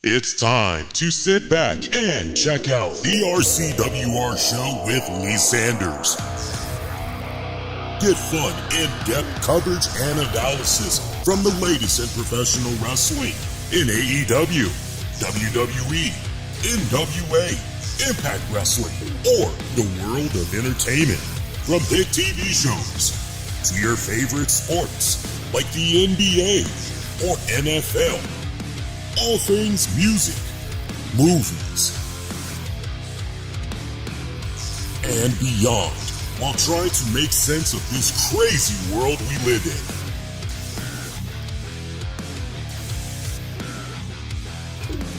It's time to sit back and check out the RCWR Show with Lee Sanders. Get fun, in-depth coverage and analysis from the latest in professional wrestling in AEW, WWE, NWA, Impact Wrestling, or the world of entertainment. From big TV shows to your favorite sports like the NBA or NFL. All things music, movies, and beyond, while trying to make sense of this crazy world we live in.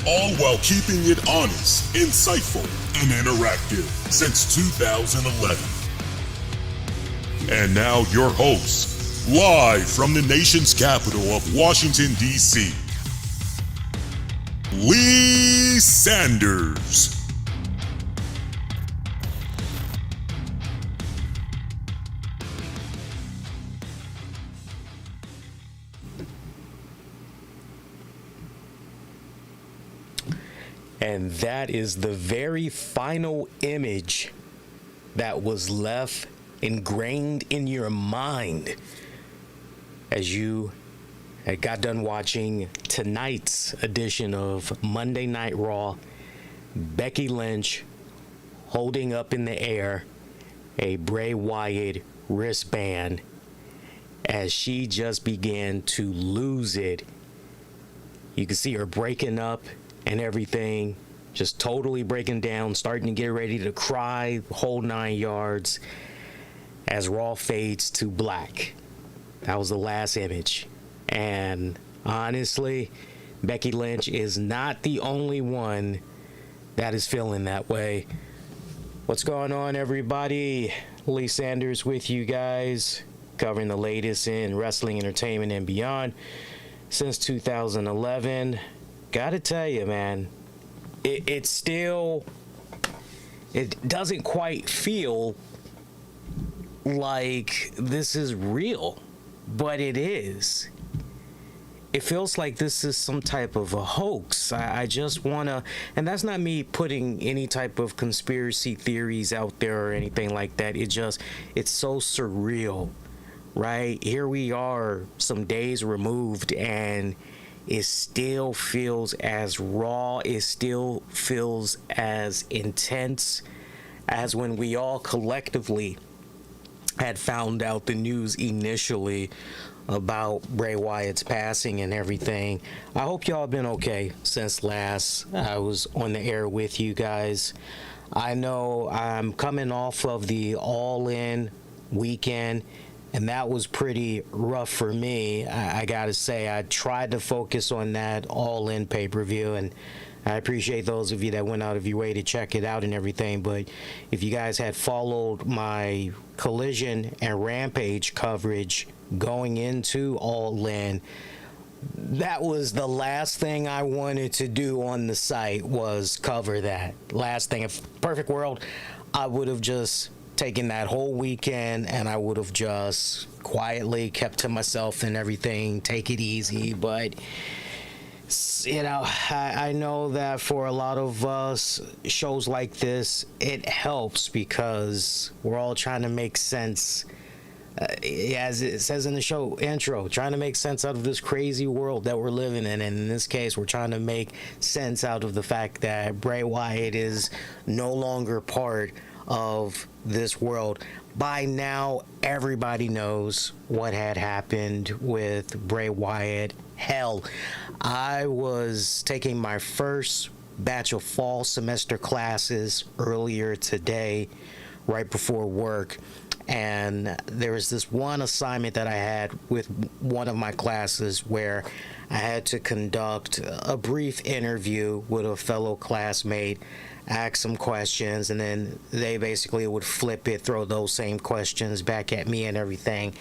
All while keeping it honest, insightful, and interactive since 2011. And now your host, live from the nation's capital of Washington, D.C., Lee Sanders. And that is the very final image that was left ingrained in your mind as you I got done watching tonight's edition of Monday Night Raw. Becky Lynch holding up in the air a Bray Wyatt wristband as she just began to lose it. You can see her breaking up and everything, just totally breaking down, starting to get ready to cry, whole 9 yards, as Raw fades to black. That was the last image. And honestly, Becky Lynch is not the only one that is feeling that way. What's going on, everybody? Lee Sanders with you guys, covering the latest in wrestling, entertainment, and beyond since 2011. Gotta tell you, man, it doesn't quite feel like this is real, but it is. It feels like this is some type of a hoax. I just want to, and that's not me putting any type of conspiracy theories out there or anything like that. It's so surreal, right? Here we are some days removed and it still feels as raw. It still feels as intense as when we all collectively had found out the news initially about Bray Wyatt's passing and everything. I hope y'all been okay since last I was on the air with you guys. I know I'm coming off of the All In weekend, and that was pretty rough for me. I gotta say, I tried to focus on that All In pay-per-view, and I appreciate those of you that went out of your way to check it out and everything. But if you guys had followed my Collision and Rampage coverage going into All In, that was the last thing I wanted to do on the site, was cover that. Last thing. If perfect world, I would have just taken that whole weekend and I would have just quietly kept to myself and everything, take it easy. But you know, I know that for a lot of us, shows like this, it helps because we're all trying to make sense, as it says in the show intro, trying to make sense out of this crazy world that we're living in. And in this case, we're trying to make sense out of the fact that Bray Wyatt is no longer part of this world. By now, everybody knows what had happened with Bray Wyatt. Hell, I was taking my first batch of fall semester classes earlier today, right before work, and there was this one assignment that I had with one of my classes where I had to conduct a brief interview with a fellow classmate, ask some questions, and then they basically would flip it, throw those same questions back at me and everything.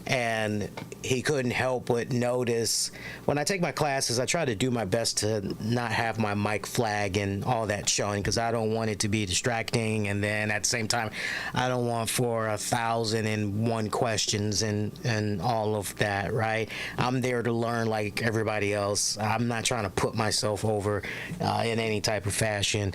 And he couldn't help but notice, when I take my classes, I try to do my best to not have my mic flag and all that showing, because I don't want it to be distracting, and then at the same time, I don't want for 1,001 questions and all of that, right? I'm there to learn like everybody else. I'm not trying to put myself over in any type of fashion.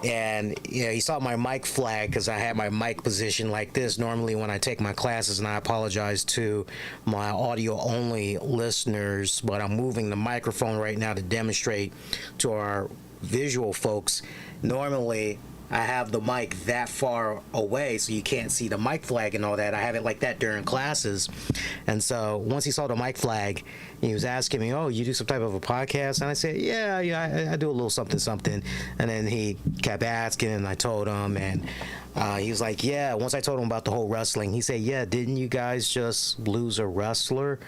And he saw my mic flag because I had my mic position like this normally when I take my classes, and I apologize to my audio only listeners, but I'm moving the microphone right now to demonstrate to our visual folks. Normally I have the mic that far away so you can't see the mic flag and all that. I have it like that during classes. And so once he saw the mic flag, he was asking me, "Oh, you do some type of a podcast?" And I said, yeah, I do a little something. And then he kept asking, and I told him, and he was like, yeah. Once I told him about the whole wrestling, he said, yeah, didn't you guys just lose a wrestler?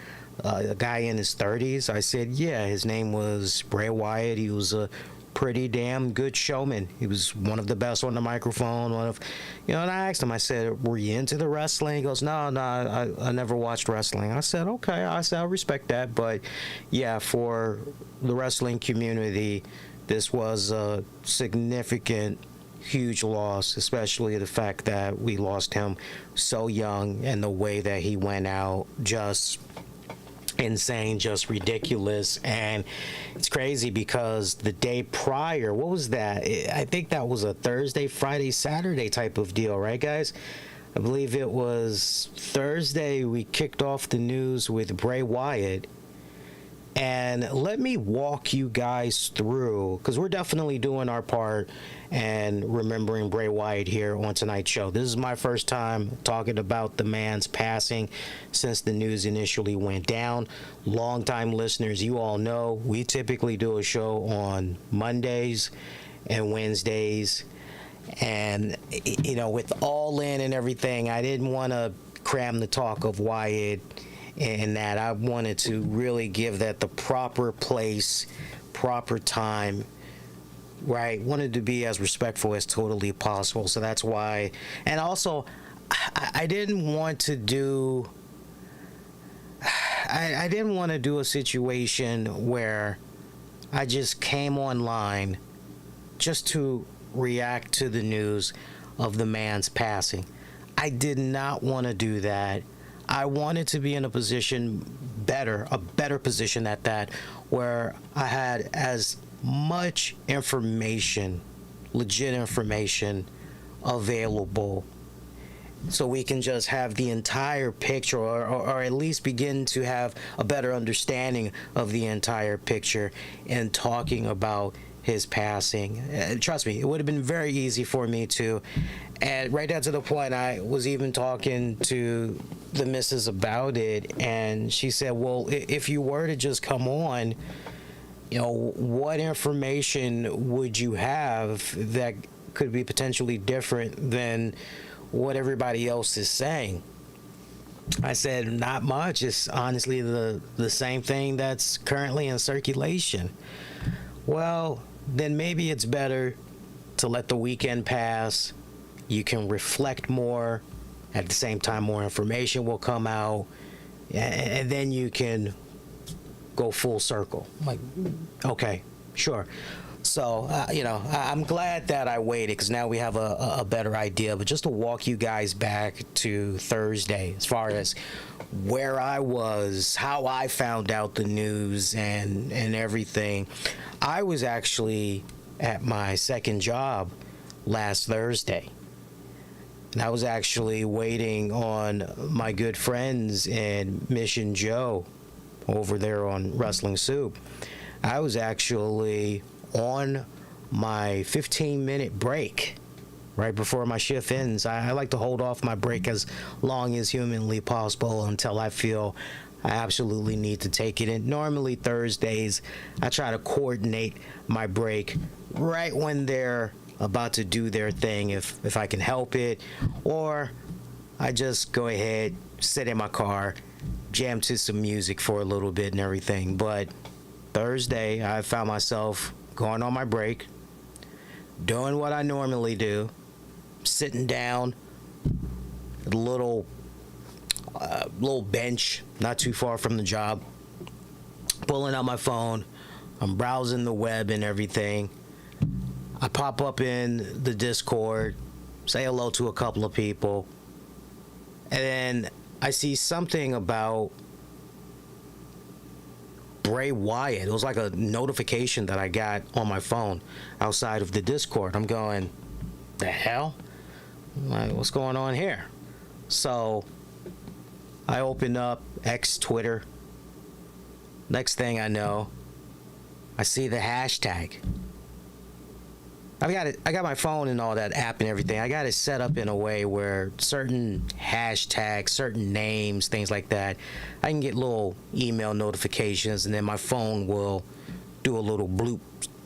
A guy in his 30s? I said, yeah, his name was Bray Wyatt. He was a pretty damn good showman. He was one of the best on the microphone. And I asked him, I said, were you into the wrestling? He goes, no, I never watched wrestling. I said, okay. I said, I respect that. But yeah, for the wrestling community, this was a significant, huge loss, especially the fact that we lost him so young, and the way that he went out, just insane, just ridiculous. And it's crazy because the day prior, what was that? I think that was a Thursday, Friday, Saturday type of deal, right, guys? I believe it was Thursday we kicked off the news with Bray Wyatt. And let me walk you guys through, because we're definitely doing our part and remembering Bray Wyatt here on tonight's show. This is my first time talking about the man's passing since the news initially went down. Longtime listeners, you all know we typically do a show on Mondays and Wednesdays. And, with All In and everything, I didn't want to cram the talk of Wyatt, and that I wanted to really give that the proper place, proper time, right? Wanted to be as respectful as totally possible. So that's why. And also, I didn't want to do a situation where I just came online just to react to the news of the man's passing. I did not want to do that. I wanted to be in a better position at that, where I had as much information, legit information, available, so we can just have the entire picture, or at least begin to have a better understanding of the entire picture in talking about his passing. Trust me, it would have been very easy for me to, and right down to the point I was even talking to the missus about it, and she said, well, if you were to just come on, what information would you have that could be potentially different than what everybody else is saying? I said, not much. It's honestly the same thing that's currently in circulation. Well, then maybe it's better to let the weekend pass. You can reflect more. At the same time, more information will come out, and then you can go full circle. Like, okay, sure. So, I'm glad that I waited, because now we have a better idea. But just to walk you guys back to Thursday, as far as where I was, how I found out the news and everything. I was actually at my second job last Thursday. And I was actually waiting on my good friends in Mission Joe over there on Wrestling Soup. I was actually on my 15-minute break right before my shift ends. I like to hold off my break as long as humanly possible until I feel I absolutely need to take it. And normally Thursdays, I try to coordinate my break right when they're about to do their thing, if I can help it, or I just go ahead, sit in my car, jam to some music for a little bit and everything. But Thursday, I found myself going on my break, doing what I normally do, sitting down at a little bench not too far from the job, pulling out my phone. I'm browsing the web and everything. I pop up in the Discord, say hello to a couple of people, and then I see something about Bray Wyatt. It was like a notification that I got on my phone outside of the Discord. I'm going, the hell? I'm like, what's going on here? So I open up X Twitter. Next thing I know, I see the hashtag. I got my phone and all that app and everything. I got it set up in a way where certain hashtags, certain names, things like that, I can get little email notifications, and then my phone will do a little bloop,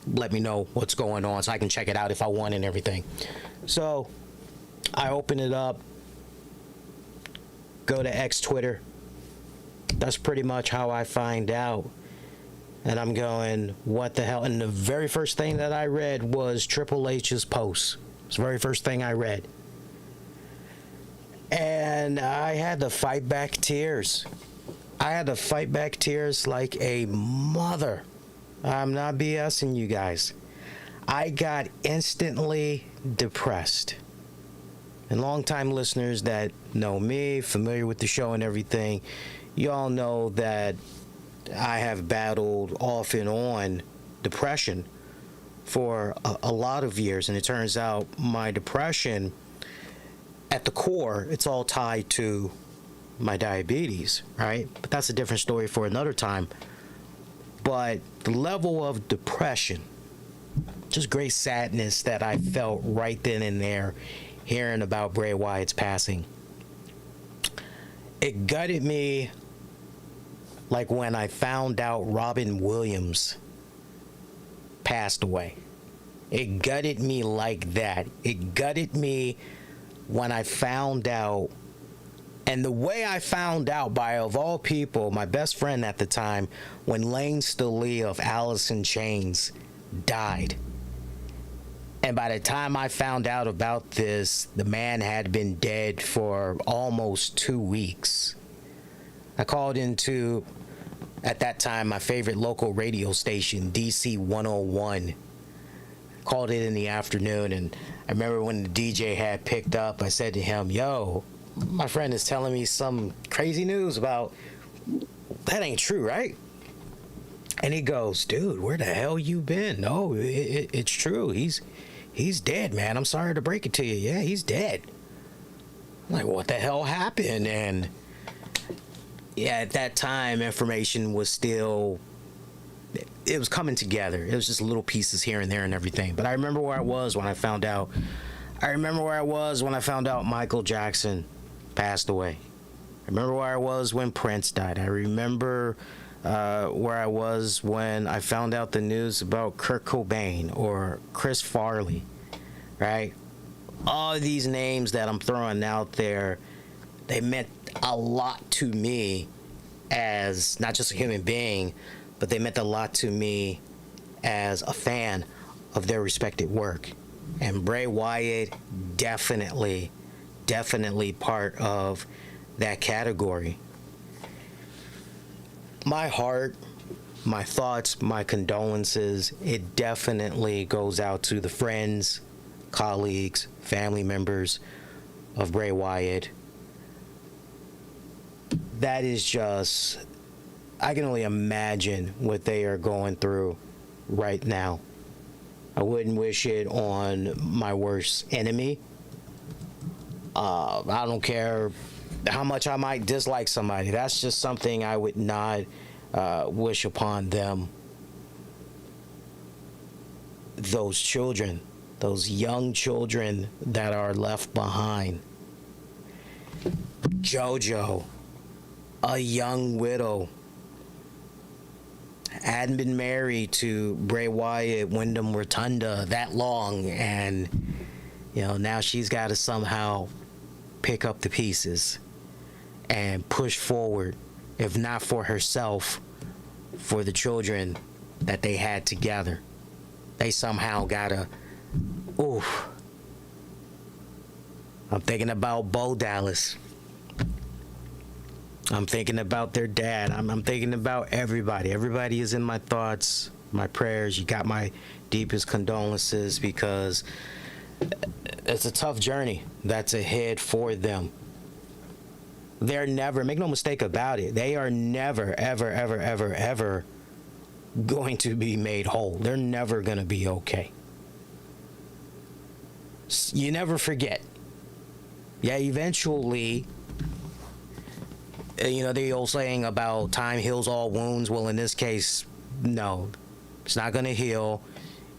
let me know what's going on so I can check it out if I want and everything. So I open it up, go to X Twitter. That's pretty much how I find out. And I'm going, what the hell? And the very first thing that I read was Triple H's post. It's the very first thing I read. And I had to fight back tears. I had to fight back tears like a mother. I'm not BSing you guys. I got instantly depressed. And longtime listeners that know me, familiar with the show and everything, y'all know that I have battled off and on depression for a lot of years, and it turns out my depression, at the core, it's all tied to my diabetes, right? But that's a different story for another time. But the level of depression, just great sadness that I felt right then and there hearing about Bray Wyatt's passing, it gutted me like when I found out Robin Williams passed away. It gutted me like that. It gutted me when I found out. And the way I found out, by of all people, my best friend at the time, when Lane Staley of Alice in Chains died. And by the time I found out about this, the man had been dead for almost 2 weeks. I called into, at that time, my favorite local radio station, DC 101. Called it in the afternoon, and I remember when the DJ had picked up, I said to him, yo, my friend is telling me some crazy news about, that ain't true, right? And he goes, dude, where the hell you been? No, it's true. He's dead, man. I'm sorry to break it to you. Yeah, he's dead. I'm like, what the hell happened? And yeah, at that time, information was still, it was coming together. It was just little pieces here and there and everything. But I remember where I was when I found out. I remember where I was when I found out Michael Jackson passed away. I remember where I was when Prince died. I remember where I was when I found out the news about Kurt Cobain or Chris Farley, right? All of these names that I'm throwing out there, they meant a lot to me as not just a human being, but they meant a lot to me as a fan of their respected work. And Bray Wyatt definitely part of that category. My heart, my thoughts, my condolences, it definitely goes out to the friends, colleagues, family members of Bray Wyatt. That is just, I can only imagine what they are going through right now. I wouldn't wish it on my worst enemy. I don't care how much I might dislike somebody. That's just something I would not wish upon them. Those children, those young children that are left behind. JoJo, a young widow, hadn't been married to Bray Wyatt, Wyndham Rotunda that long, and now she's got to somehow pick up the pieces and push forward, if not for herself, for the children that they had together. They somehow gotta, oof. I'm thinking about Bo Dallas. I'm thinking about their dad. I'm thinking about everybody. Everybody is in my thoughts, my prayers. You got my deepest condolences, because it's a tough journey that's ahead for them. They're never, make no mistake about it, they are never, ever going to be made whole. They're never going to be okay. You never forget. Yeah, eventually, the old saying about time heals all wounds. Well, in this case, no, it's not going to heal.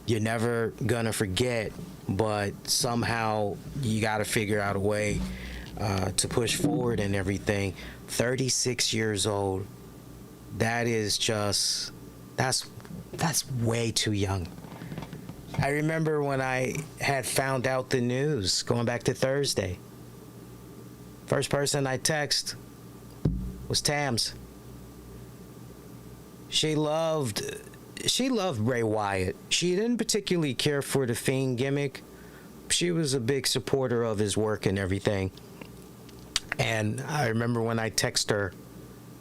You're never going to forget, but somehow you got to figure out a way to push forward and everything. 36 years old. That is just, that's way too young. I remember when I had found out the news, going back to Thursday. First person I text was Tams. She loved Bray Wyatt. She didn't particularly care for the Fiend gimmick. She was a big supporter of his work and everything. And I remember when I texted her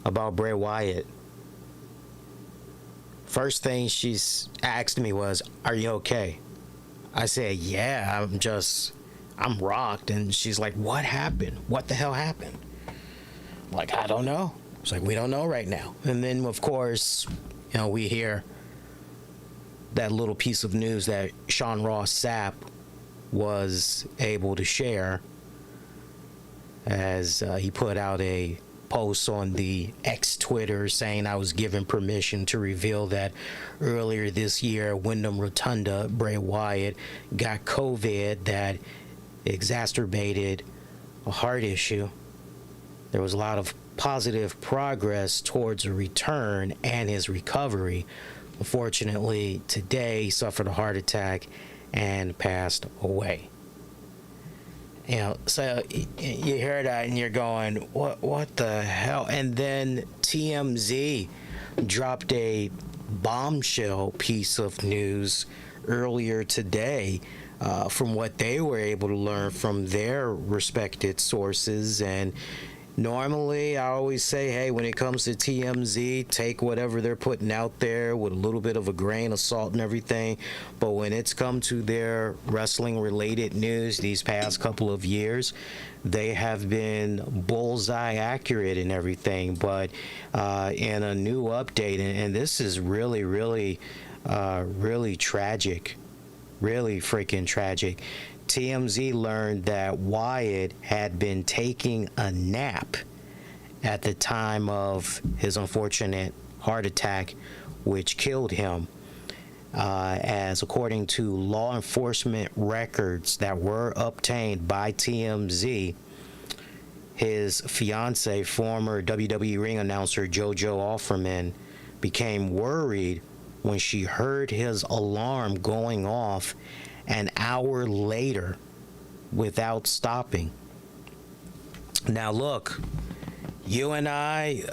about Bray Wyatt, first thing she's asked me was, "Are you okay?" I said, "Yeah, I'm rocked." And she's like, "What happened? What the hell happened?" I'm like, "I don't know." It's like, "We don't know right now." And then, of course, we hear that little piece of news that Sean Ross Sapp was able to share as he put out a post on the X Twitter saying, "I was given permission to reveal that earlier this year, Wyndham Rotunda, Bray Wyatt, got COVID that exacerbated a heart issue. There was a lot of positive progress towards a return and his recovery. Unfortunately, today he suffered a heart attack and passed away." So you hear that and you're going, what the hell? And then TMZ dropped a bombshell piece of news earlier today from what they were able to learn from their respected sources. And normally I always say, hey, when it comes to TMZ, take whatever they're putting out there with a little bit of a grain of salt and everything. But when it's come to their wrestling related news these past couple of years, they have been bullseye accurate and everything. But in a new update, and this is really, really, really tragic, really freaking tragic. TMZ learned that Wyatt had been taking a nap at the time of his unfortunate heart attack, which killed him. As according to law enforcement records that were obtained by TMZ, his fiance, former WWE ring announcer JoJo Offerman, became worried when she heard his alarm going off an hour later without stopping. Now look, you and I,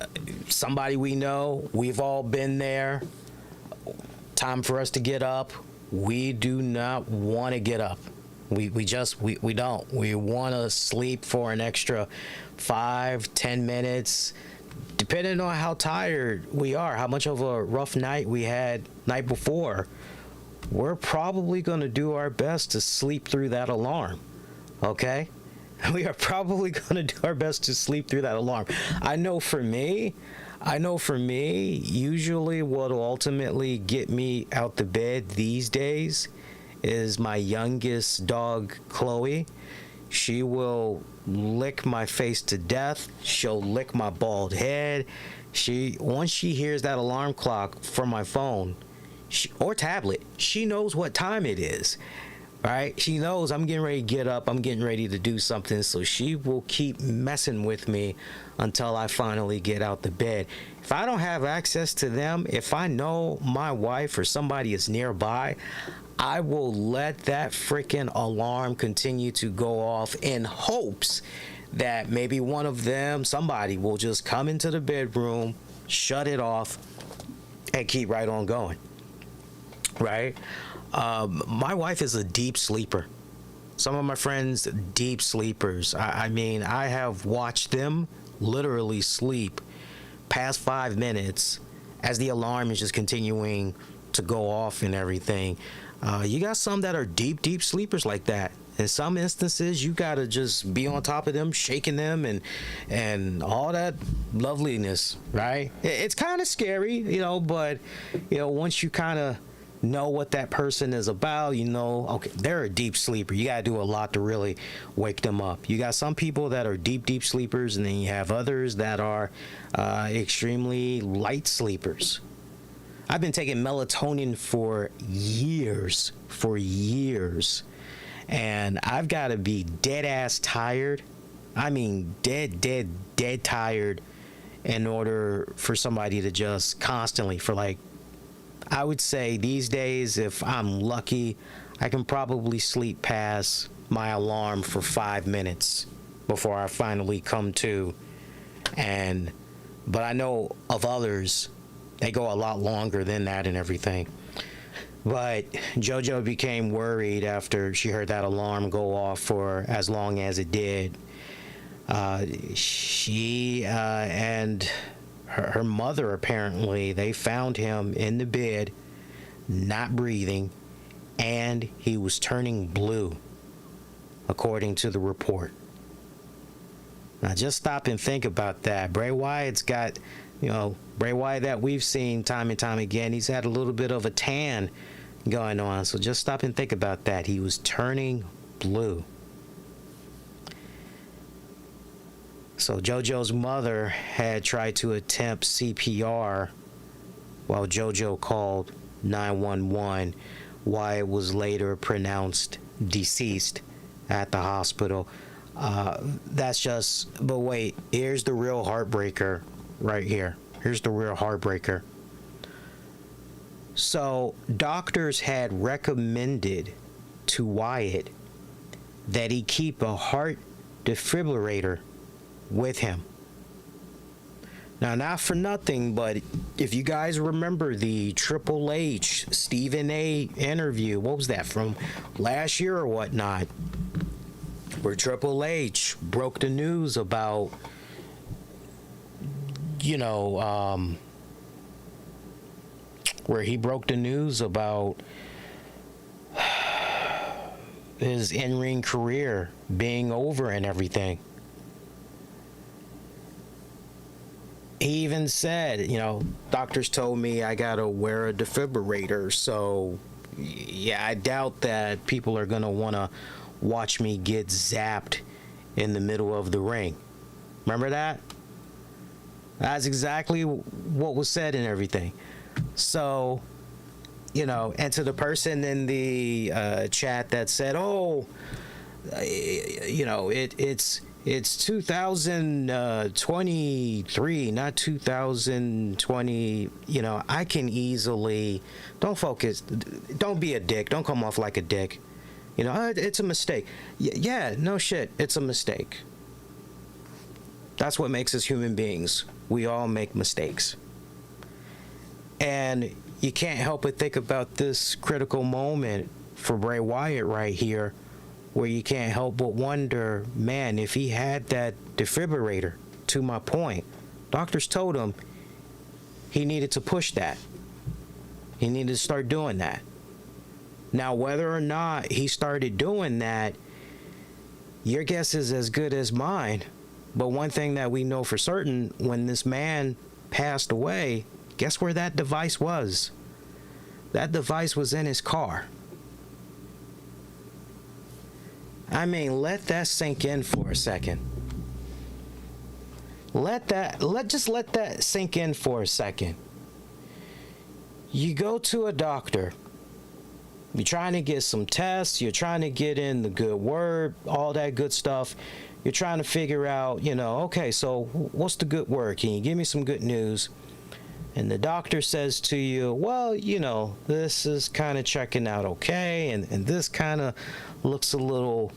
somebody we know, we've all been there. Time for us to get up. We do not want to get up. We don't. We want to sleep for an extra 5-10 minutes, depending on how tired we are, how much of a rough night we had night before. We're probably going to do our best to sleep through that alarm, okay? We are probably going to do our best to sleep through that alarm. I know for me, usually what will ultimately get me out the bed these days is my youngest dog, Chloe. She will lick my face to death. She'll lick my bald head. Once she hears that alarm clock from my phone, or tablet, she knows what time it is, right? She knows I'm getting ready to get up, I'm getting ready to do something, so she will keep messing with me until I finally get out the bed. If I don't have access to them, if I know my wife or somebody is nearby, I will let that freaking alarm continue to go off in hopes that maybe one of them, somebody, will just come into the bedroom, shut it off, and keep right on going. Right? My wife is a deep sleeper. Some of my friends, deep sleepers. I mean, I have watched them literally sleep past 5 minutes as the alarm is just continuing to go off and everything. You got some that are deep sleepers like that. In some instances, you gotta just be on top of them, shaking them, and all that loveliness, right? It's kind of scary, but once you kind of know what that person is about, okay, they're a deep sleeper. You gotta do a lot to really wake them up. You got some people that are deep sleepers, and then you have others that are extremely light sleepers. I've been taking melatonin for years, and I've got to be dead ass tired. I mean, dead tired in order for somebody to just constantly, for like, I would say these days, if I'm lucky, I can probably sleep past my alarm for 5 minutes before I finally come to. But I know of others, they go a lot longer than that and everything. But JoJo became worried after she heard that alarm go off for as long as it did. She and her mother, apparently, they found him in the bed, not breathing, and he was turning blue, according to the report. Now, just stop and think about that. Bray Wyatt's got, Bray Wyatt that we've seen time and time again, he's had a little bit of a tan going on. So just stop and think about that. He was turning blue. So JoJo's mother had tried to attempt CPR while JoJo called 911. Wyatt was later pronounced deceased at the hospital. But wait, here's the real heartbreaker right here. Here's the real heartbreaker. So doctors had recommended to Wyatt that he keep a heart defibrillator with him. Now, not for nothing, but if you guys remember the Triple H Stephen A interview, what was that, from last year or whatnot, where Triple H broke the news about, where he broke the news about his in-ring career being over and everything. He even said, doctors told me I gotta wear a defibrillator, so yeah, I doubt that people are gonna wanna watch me get zapped in the middle of the ring. Remember that? That's exactly what was said and everything. So, and to the person in the chat that said, it's 2023, not 2020. I can easily, don't be a dick, don't come off like a dick. It's a mistake. Yeah, no shit, it's a mistake. That's what makes us human beings. We all make mistakes. And you can't help but think about this critical moment for Bray Wyatt right here, where you can't help but wonder, man, if he had that defibrillator, to my point, doctors told him he needed to push that. He needed to start doing that. Now, whether or not he started doing that, your guess is as good as mine. But one thing that we know for certain, when this man passed away, guess where that device was? That device was in his car. I mean, let that sink in for a second. Let that sink in for a second. You go to a doctor. You're trying to get some tests. You're trying to get in the good word, all that good stuff. You're trying to figure out, okay, so what's the good word? Can you give me some good news? And the doctor says to you, well, this is kind of checking out okay, and this kind of looks a little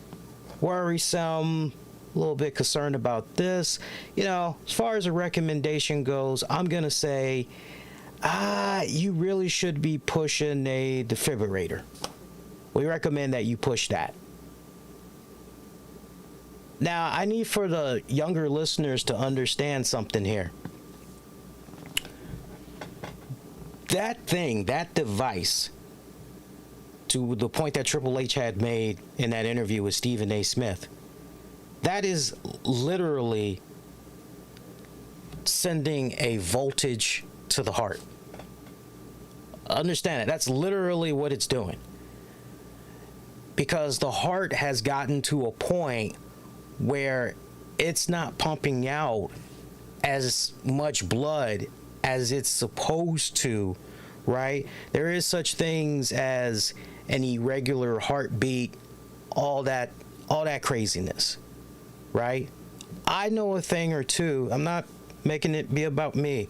worrisome, a little bit concerned about this. As far as a recommendation goes, I'm going to say, you really should be pushing a defibrillator. We recommend that you push that. Now, I need for the younger listeners to understand something here. That thing, that device, to the point that Triple H had made in that interview with Stephen A. Smith. That is literally sending a voltage to the heart. Understand it. That's literally what it's doing. Because the heart has gotten to a point where it's not pumping out as much blood as it's supposed to, right? There is such things as an irregular heartbeat, all that craziness, right? I know a thing or two. I'm not making it be about me.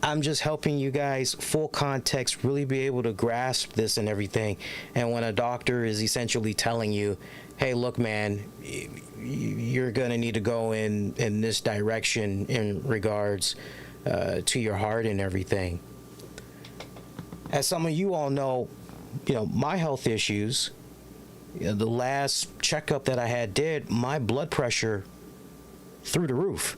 I'm just helping you guys, full context, really be able to grasp this and everything. And when a doctor is essentially telling you, hey, look, man, you're going to need to go in this direction in regards to your heart and everything. As some of you all know, my health issues, the last checkup that I did, my blood pressure through the roof.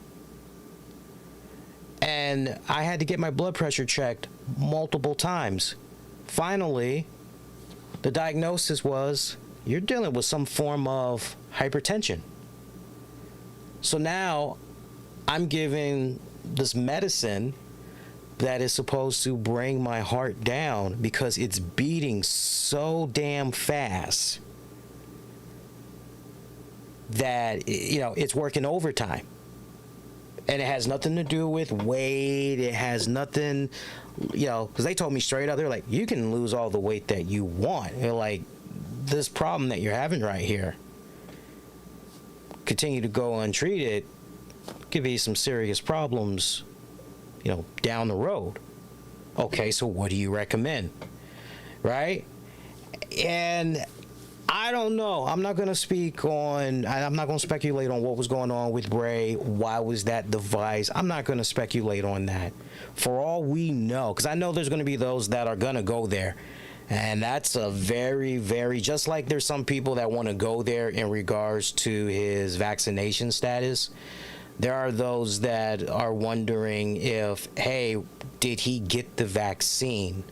And I had to get my blood pressure checked multiple times. Finally, the diagnosis was, you're dealing with some form of hypertension. So now I'm giving this medicine that is supposed to bring my heart down because it's beating so damn fast that, it's working overtime. And it has nothing to do with weight. It has nothing, because they told me straight up, they're like, you can lose all the weight that you want. They're like, this problem that you're having right here, continue to go untreated, could be some serious problems, down the road. Okay, so what do you recommend? Right? And I don't know. I'm not going to speculate on what was going on with Bray. Why was that device? I'm not going to speculate on that. For all we know, because I know there's going to be those that are going to go there. And that's a very, very, just like there's some people that want to go there in regards to his vaccination status. There are those that are wondering if, hey, did he get the vaccine?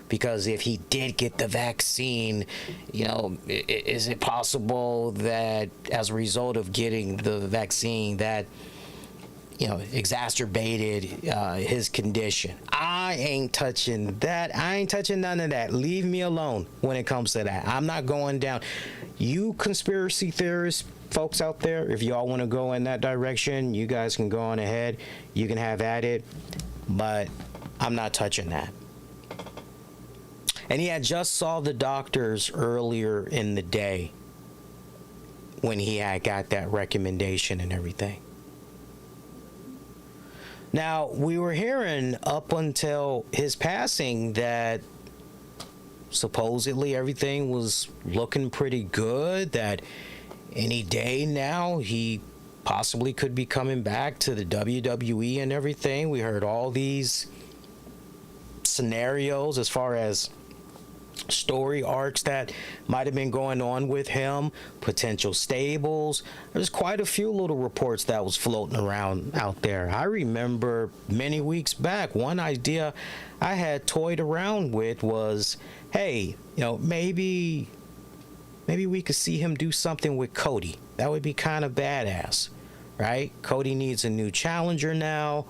Because if he did get the vaccine, is it possible that as a result of getting the vaccine that, exacerbated his condition? I ain't touching that. I ain't touching none of that. Leave me alone when it comes to that. I'm not going down. You conspiracy theorists, folks out there, if y'all want to go in that direction, you guys can go on ahead. You can have at it. But I'm not touching that. And he had just saw the doctors earlier in the day when he had got that recommendation and everything. Now, we were hearing up until his passing that supposedly everything was looking pretty good, that any day now he possibly could be coming back to the WWE and everything. We heard all these scenarios as far as story arcs that might have been going on with him, potential stables. There's quite a few little reports that was floating around out there. I remember many weeks back, one idea I had toyed around with was, hey, maybe we could see him do something with Cody. That would be kind of badass, right? Cody needs a new challenger now.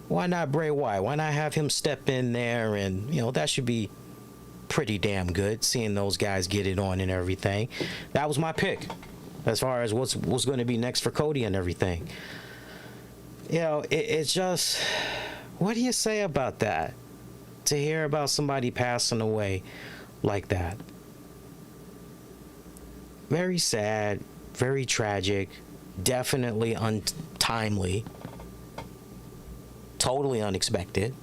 Why not Bray Wyatt? Why not have him step in there and, that should be pretty damn good, seeing those guys get it on and everything. That was my pick as far as what's going to be next for Cody and everything. It's just, what do you say about that? To hear about somebody passing away like that. Very sad, very tragic, definitely untimely, totally unexpected.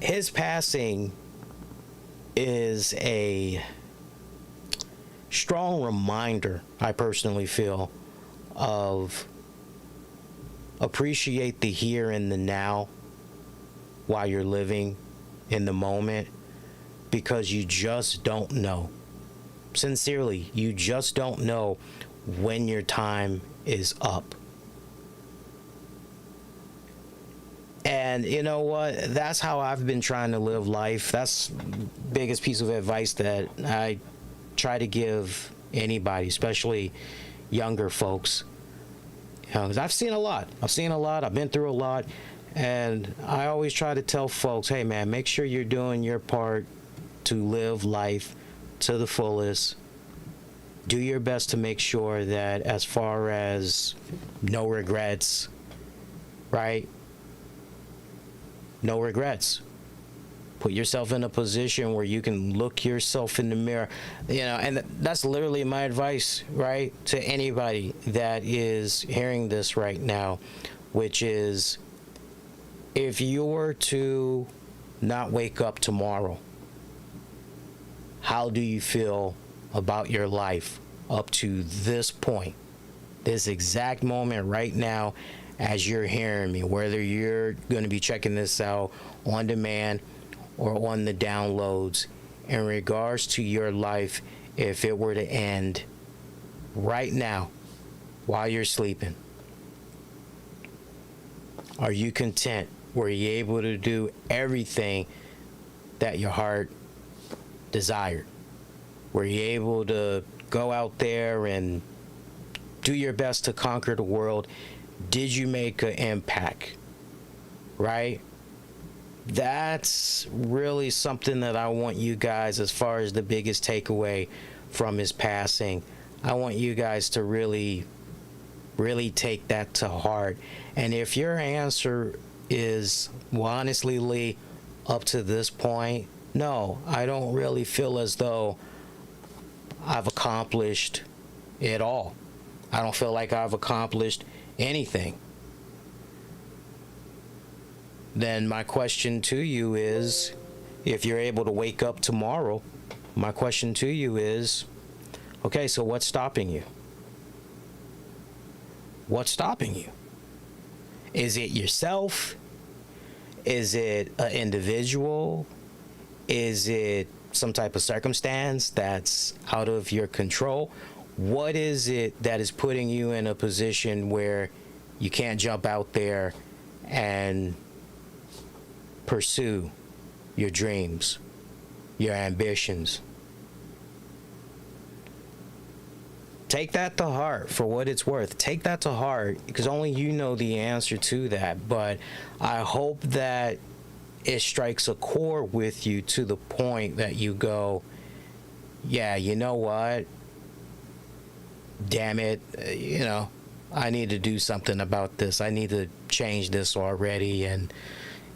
His passing is a strong reminder, I personally feel, of appreciate the here and the now while you're living in the moment, because you just don't know. Sincerely, you just don't know when your time is up. And And you know what? That's how I've been trying to live life. That's the biggest piece of advice that I try to give anybody, especially younger folks. You know, 'cause I've seen a lot. I've been through a lot. And I always try to tell folks, hey, man, make sure you're doing your part to live life to the fullest. Do your best to make sure that as far as no regrets, right? No regrets. Put yourself in a position where you can look yourself in the mirror, you know, and that's literally my advice, right, to anybody that is hearing this right now, which is, if you were to not wake up tomorrow, how do you feel about your life up to this point, this exact moment right now as you're hearing me, whether you're going to be checking this out on demand or on the downloads, in regards to your life, if it were to end right now while you're sleeping? Are you content? Were you able to do everything that your heart desired? Were you able to go out there and do your best to conquer the world? Did you make an impact? Right? That's really something that I want you guys, as far as the biggest takeaway from his passing, I want you guys to really take that to heart. And if your answer is, well, honestly, Lee, up to this point, no, I don't really feel as though I've accomplished it all. I don't feel like I've accomplished anything. Then my question to you is, if you're able to wake up tomorrow, my question to you is, okay, so what's stopping you? What's stopping you? Is it yourself? Is it an individual? Is it some type of circumstance that's out of your control? What is it that is putting you in a position where you can't jump out there and pursue your dreams, your ambitions? Take that to heart for what it's worth. Take that to heart, because only you know the answer to that. But I hope that it strikes a chord with you to the point that you go, yeah, you know what? Damn it, you know, I need to do something about this. I need to change this already. And,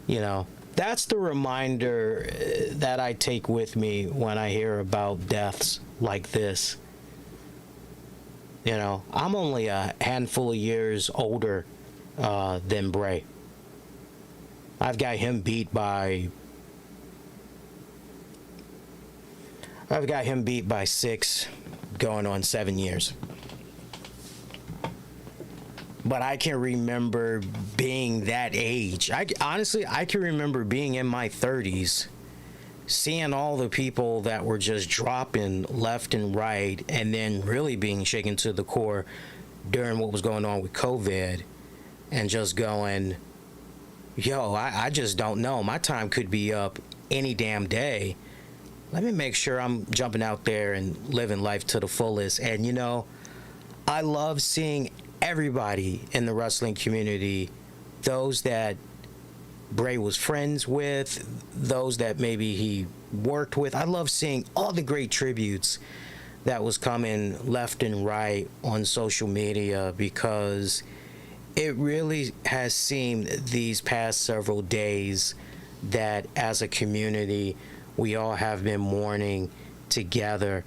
you know, that's the reminder that I take with me when I hear about deaths like this. You know, I'm only a handful of years older than Bray. I've got him beat by 6, going on 7 years. But I can remember being that age. Honestly, I can remember being in my 30s, seeing all the people that were just dropping left and right, and then really being shaken to the core during what was going on with COVID, and just going, yo, I just don't know. My time could be up any damn day. Let me make sure I'm jumping out there and living life to the fullest. And, you know, I love seeing everybody in the wrestling community, those that Bray was friends with, those that maybe he worked with. I love seeing all the great tributes that was coming left and right on social media, because it really has seemed these past several days that as a community, we all have been mourning together.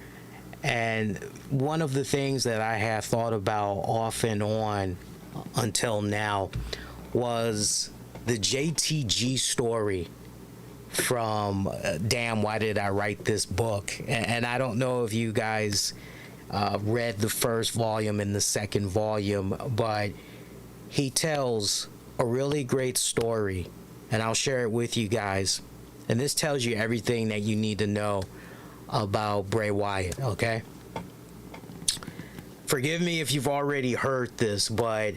And one of the things that I have thought about off and on until now was the JTG story from Damn, Why Did I Write This Book? And I don't know if you guys read the first volume and the second volume, but he tells a really great story, and I'll share it with you guys. And this tells you everything that you need to know about Bray Wyatt, okay? Forgive me if you've already heard this, but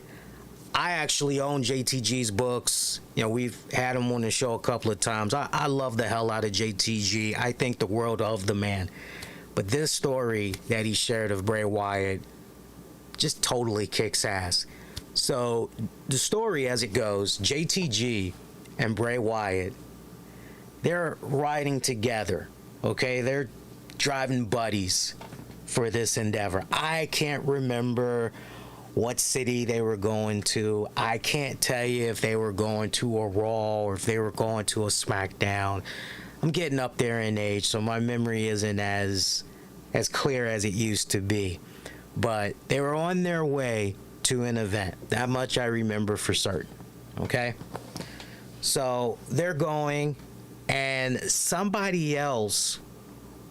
I actually own JTG's books. You know, we've had him on the show a couple of times. I love the hell out of JTG. I think the world of the man. But this story that he shared of Bray Wyatt just totally kicks ass. So the story as it goes, JTG and Bray Wyatt, they're riding together, okay? They're driving buddies for this endeavor. I can't remember what city they were going to. I can't tell you if they were going to a Raw or if they were going to a SmackDown. I'm getting up there in age, so my memory isn't as clear as it used to be. But they were on their way to an event. That much I remember for certain. Okay? So they're going, and somebody else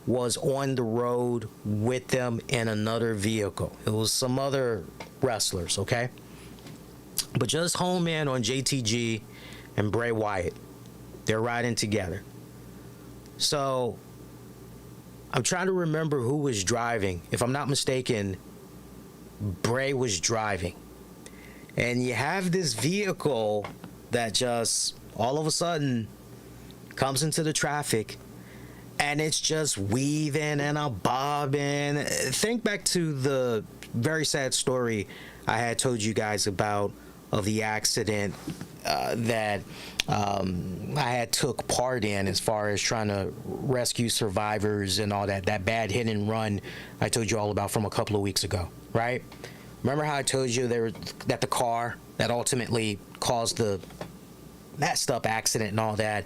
was on the road with them in another vehicle. It was some other wrestlers, okay? But just home in on JTG and Bray Wyatt. They're riding together. So I'm trying to remember who was driving. If I'm not mistaken, Bray was driving. And you have this vehicle that just all of a sudden comes into the traffic, and it's just weaving and a bobbing. Think back to the very sad story I had told you guys about of the accident that I had took part in as far as trying to rescue survivors and all that bad hit and run I told you all about from a couple of weeks ago, right? Remember how I told you that the car that ultimately caused the messed up accident and all that,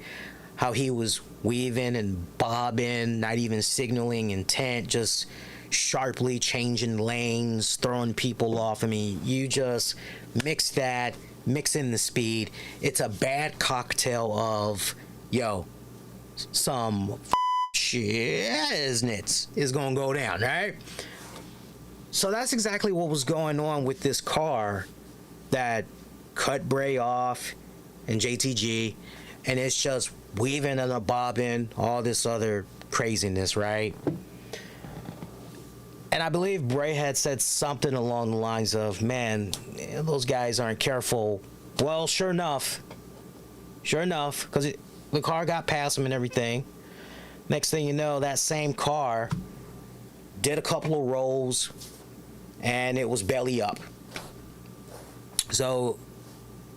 how he was weaving and bobbing, not even signaling intent, just sharply changing lanes, throwing people off. I mean, you just mix in the speed. It's a bad cocktail of, some shiznits is gonna go down, right? So that's exactly what was going on with this car that cut Bray off and JTG, and it's just weaving and a bobbing, all this other craziness, right? And I believe Bray had said something along the lines of, man, those guys aren't careful. Well, sure enough, because the car got past him and everything. Next thing you know, that same car did a couple of rolls, and it was belly up. So,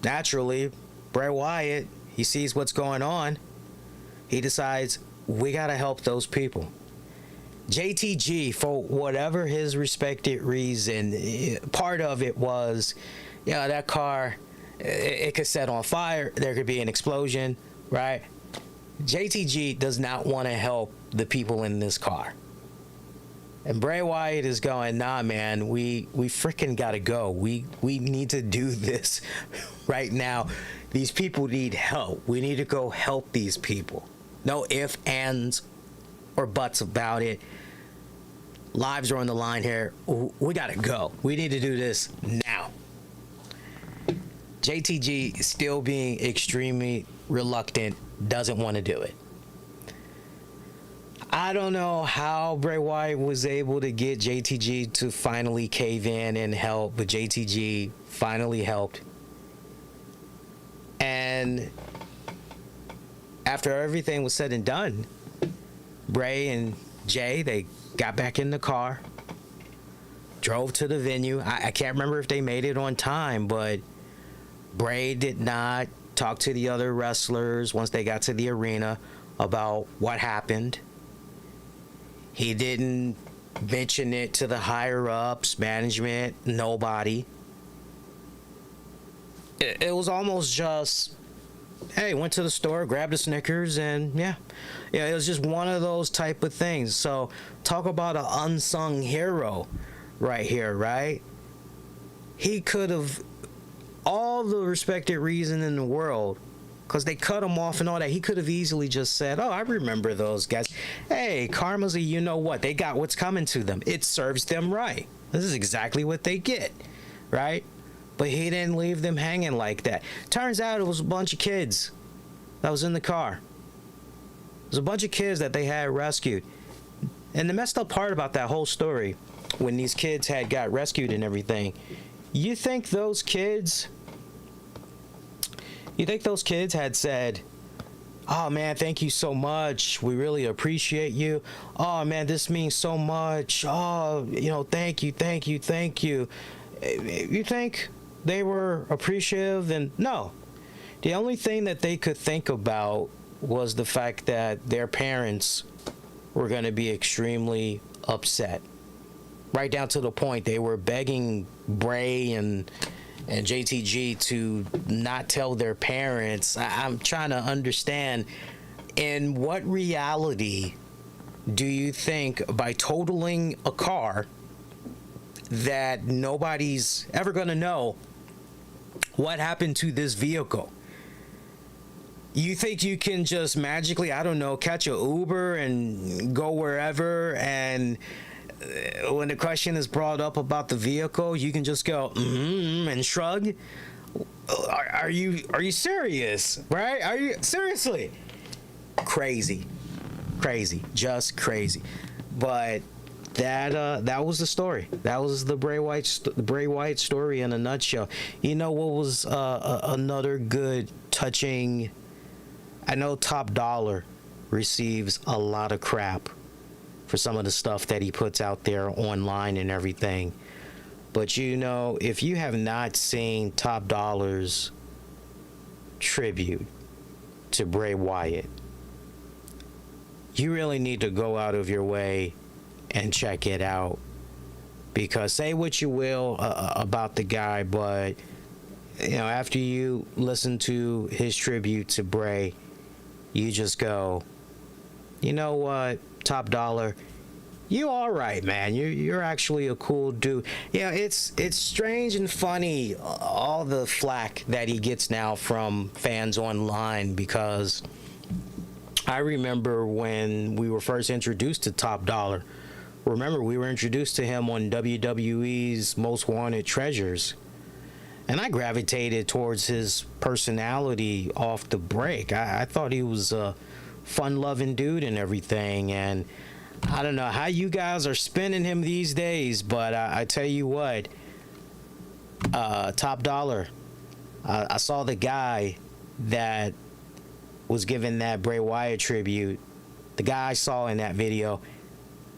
naturally, Bray Wyatt, he sees what's going on. He decides, we got to help those people. JTG, for whatever his respected reason, part of it was, that car, it could set on fire. There could be an explosion, right? JTG does not want to help the people in this car. And Bray Wyatt is going, nah, man, we freaking gotta go. We need to do this right now. These people need help. We need to go help these people. No ifs, ands, or buts about it. Lives are on the line here. We gotta go. We need to do this now. JTG, still being extremely reluctant, doesn't want to do it. I don't know how Bray Wyatt was able to get JTG to finally cave in and help, but JTG finally helped. And after everything was said and done, Bray and Jay, they got back in the car, drove to the venue. I can't remember if they made it on time, but Bray did not talk to the other wrestlers once they got to the arena about what happened. He didn't mention it to the higher-ups, management, nobody. It was almost just, hey, went to the store, grabbed a Snickers, and it was just one of those type of things. So talk about an unsung hero right here, right? He could have, all the respected reason in the world, because they cut him off and all that, he could have easily just said, oh, I remember those guys. Hey, karma's a you-know-what. They got what's coming to them. It serves them right. This is exactly what they get, right? But he didn't leave them hanging like that. Turns out it was a bunch of kids that was in the car. It was a bunch of kids that they had rescued. And the messed up part about that whole story, when these kids had got rescued and everything, you think those kids You think those kids had said, "Oh man, thank you so much. We really appreciate you. Oh man, this means so much. Oh, thank you, thank you, thank you." You think they were appreciative? And no. The only thing that they could think about was the fact that their parents were going to be extremely upset. Right down to the point they were begging Bray and JTG to not tell their parents. I'm trying to understand, in what reality do you think by totaling a car that nobody's ever going to know what happened to this vehicle? You think you can just magically, I don't know, catch a Uber and go wherever, and when the question is brought up about the vehicle, you can just go and shrug? Are you serious? Right? Are you seriously? Crazy, just crazy. But that was the story. That was the Bray Wyatt story in a nutshell. You know what was another good, touching? I know Top Dollar receives a lot of crap for some of the stuff that he puts out there online and everything. But if you have not seen Top Dollar's tribute to Bray Wyatt, you really need to go out of your way and check it out. Because say what you will about the guy, but after you listen to his tribute to Bray, you just go, you know what, Top Dollar, you all right, man. You're actually a cool dude. It's strange and funny, all the flack that he gets now from fans online, because I remember when we were first introduced to Top Dollar. Remember, we were introduced to him on WWE's Most Wanted Treasures. And I gravitated towards his personality off the break. I thought he was a fun-loving dude and everything. And I don't know how you guys are spinning him these days, but I tell you what, Top Dollar, I saw the guy that was giving that Bray Wyatt tribute. The guy I saw in that video,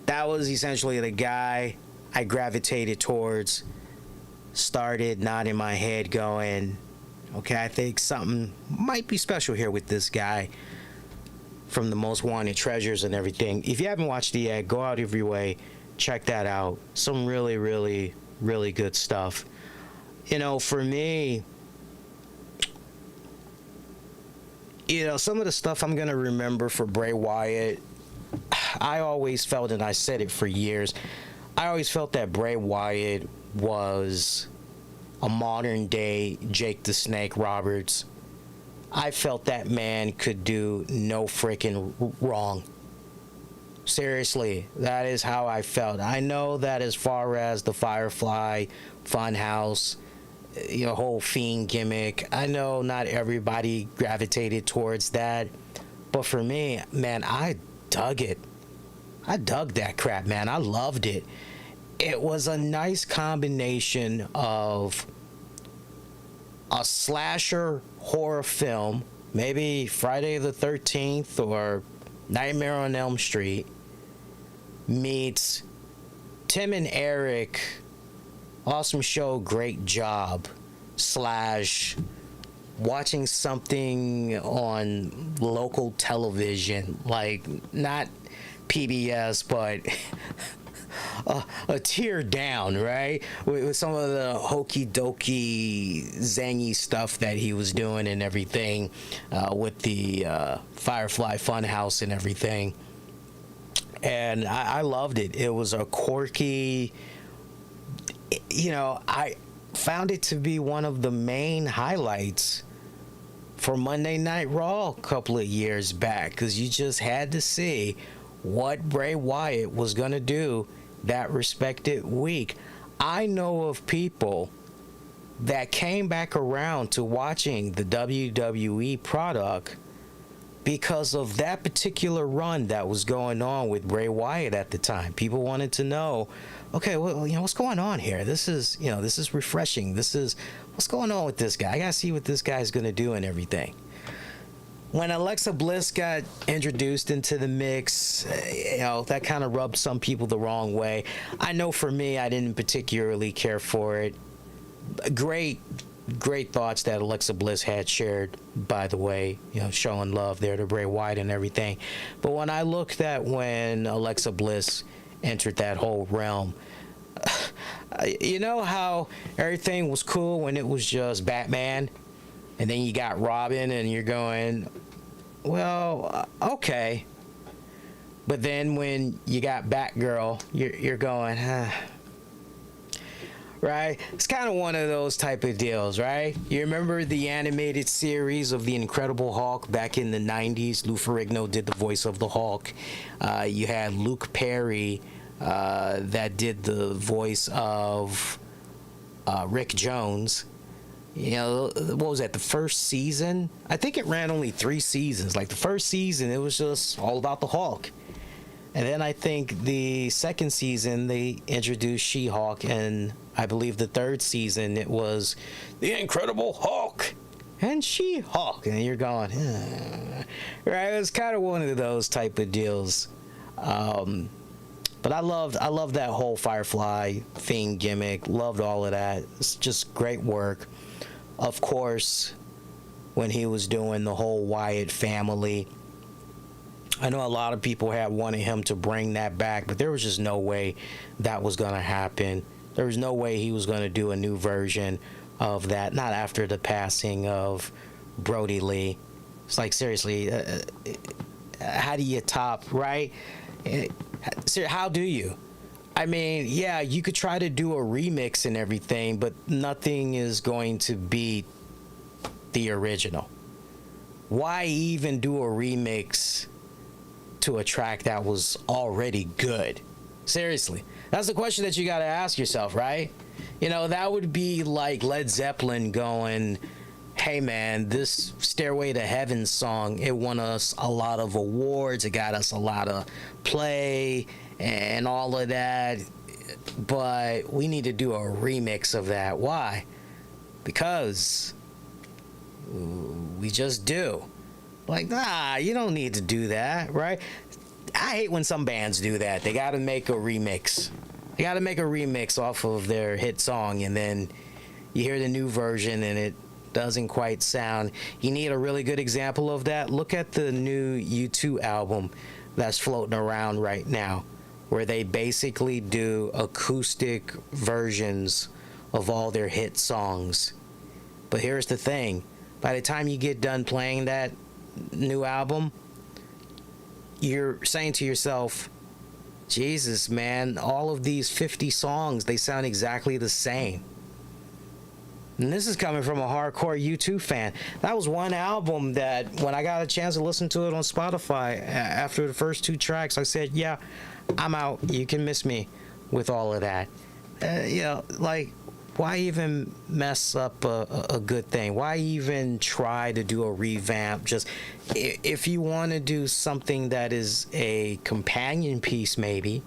that was essentially the guy I gravitated towards. Started nodding my head going, okay, I think something might be special here with this guy from the Most Wanted Treasures and everything. If you haven't watched it yet, go out of your way, check that out. Some really, really, really good stuff. For me, some of the stuff I'm going to remember for Bray Wyatt, I always felt, and I said it for years, I always felt that Bray Wyatt was a modern day Jake the Snake Roberts. I felt that man could do no freaking wrong. Seriously, that is how I felt. I know that as far as the Firefly Funhouse, whole Fiend gimmick, I know not everybody gravitated towards that, but for me, man, I dug it. I dug that crap, man. I loved it. It was a nice combination of a slasher horror film, maybe Friday the 13th or Nightmare on Elm Street, meets Tim and Eric, awesome show, great job, / watching something on local television, like not PBS, but a tier down, right? With some of the hokey dokey zangy stuff that he was doing and everything, with the Firefly Funhouse and everything. And I loved it. It was a quirky, I found it to be one of the main highlights for Monday Night Raw a couple of years back, because you just had to see what Bray Wyatt was going to do that respected week. I know of people that came back around to watching the WWE product because of that particular run that was going on with Bray Wyatt at the time. People wanted to know, okay, well, what's going on here? This is refreshing. What's going on with this guy? I gotta see what this guy's gonna do and everything. When Alexa Bliss got introduced into the mix, that kind of rubbed some people the wrong way. I know for me, I didn't particularly care for it. Great thoughts that Alexa Bliss had shared, by the way, showing love there to Bray Wyatt and everything. But when I looked at when Alexa Bliss entered that whole realm, you know how everything was cool when it was just Batman, and then you got Robin, and you're going, well, okay. But then when you got Batgirl, you're going, right? It's kind of one of those type of deals, right? You remember the animated series of The Incredible Hulk back in the 90s? Lou Ferrigno did the voice of the Hulk. You had Luke Perry that did the voice of Rick Jones. What was that, the first season? I think it ran only 3 seasons. Like the first season, it was just all about the Hulk. And then I think the second season, they introduced She-Hulk, and I believe the third season, it was The Incredible Hulk and She-Hulk. And you're going, right? It was kind of one of those type of deals. But I loved that whole Firefly theme gimmick. Loved all of that. It's just great work. Of course, when he was doing the whole Wyatt family, I know a lot of people had wanted him to bring that back, but there was just no way that was going to happen. There was no way he was going to do a new version of that, not after the passing of Brody Lee. It's like, seriously, how do you top, right? How do you? I mean, yeah, you could try to do a remix and everything, but nothing is going to beat the original. Why even do a remix to a track that was already good? Seriously, that's the question that you got to ask yourself, right? That would be like Led Zeppelin going, hey man, this Stairway to Heaven song, it won us a lot of awards, it got us a lot of play and all of that, but we need to do a remix of that. Why? Because we just do. Like, nah, you don't need to do that, right? I hate when some bands do that. They got to make a remix. They got to make a remix off of their hit song, and then you hear the new version, and it doesn't quite sound. You need a really good example of that. Look at the new U2 album that's floating around right now, where they basically do acoustic versions of all their hit songs. But here's the thing. By the time you get done playing that new album, you're saying to yourself, Jesus, man, all of these 50 songs, they sound exactly the same. And this is coming from a hardcore U2 fan. That was one album that when I got a chance to listen to it on Spotify, after the first 2 tracks, I said, yeah, I'm out. You can miss me with all of that. Like, why even mess up a good thing? Why even try to do a revamp? Just if you want to do something that is a companion piece, maybe,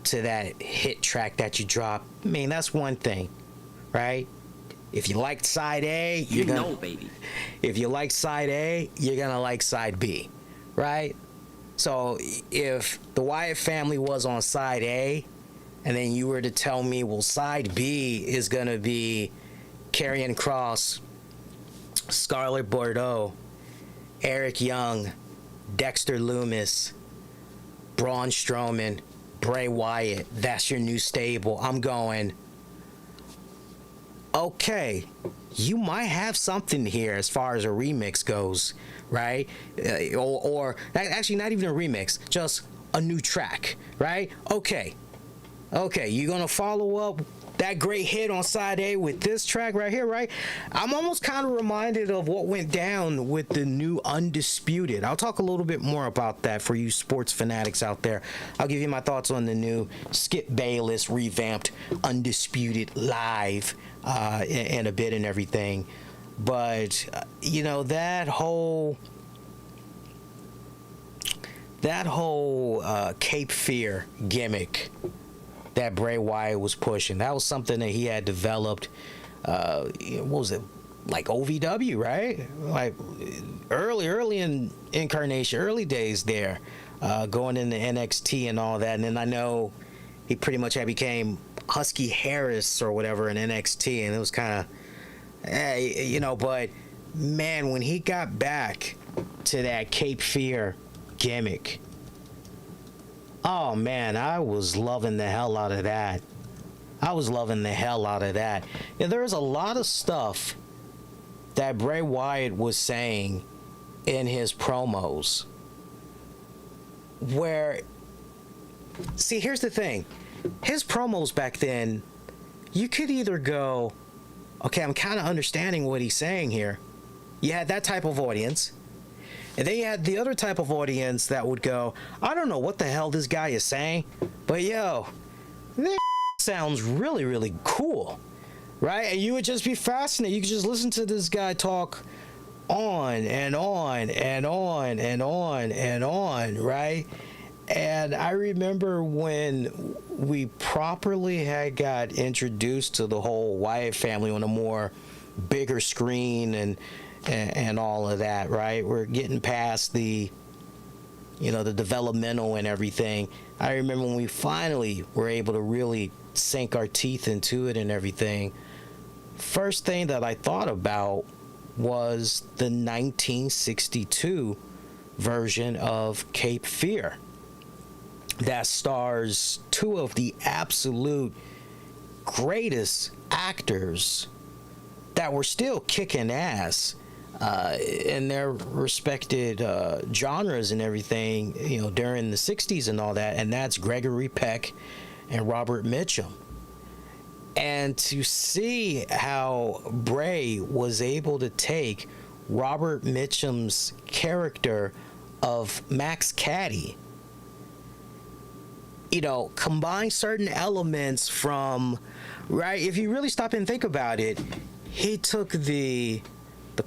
to that hit track that you drop, I mean, that's one thing, right? If you liked side A, baby. If you like side A, you're gonna like side B, right? So if the Wyatt family was on side A, and then you were to tell me, well, side B is going to be Karrion Kross, Scarlett Bordeaux, Eric Young, Dexter Lumis, Braun Strowman, Bray Wyatt, that's your new stable. I'm going, okay, you might have something here as far as a remix goes, right? Or actually not even a remix, just a new track, right? Okay, you're going to follow up that great hit on side A with this track right here, right? I'm almost kind of reminded of what went down with the new Undisputed. I'll talk a little bit more about that for you sports fanatics out there. I'll give you my thoughts on the new Skip Bayless revamped Undisputed Live in a bit and everything. But that whole Cape Fear gimmick that Bray Wyatt was pushing, that was something that he had developed. What was it, like OVW, right? Like early in incarnation, early days there, going into NXT and all that. And then I know he pretty much had became Husky Harris or whatever in NXT, and it was kind of, but man, when he got back to that Cape Fear gimmick, oh man, I was loving the hell out of that. Yeah, there was a lot of stuff that Bray Wyatt was saying in his promos where, see, here's the thing. His promos back then, you could either go, okay, I'm kind of understanding what he's saying here. You had that type of audience. And then you had the other type of audience that would go, I don't know what the hell this guy is saying, but yo, this sounds really, really cool, right? And you would just be fascinated. You could just listen to this guy talk on and on and on and on and on, right? And I remember when we properly had got introduced to the whole Wyatt family on a more bigger screen and all of that, right? We're getting past the developmental and everything. I remember when we finally were able to really sink our teeth into it and everything. First thing that I thought about was the 1962 version of Cape Fear that stars two of the absolute greatest actors that were still kicking ass in their respected genres and everything, during the 60s and all that, and that's Gregory Peck and Robert Mitchum. And to see how Bray was able to take Robert Mitchum's character of Max Caddy, combine certain elements from, right, if you really stop and think about it, he took the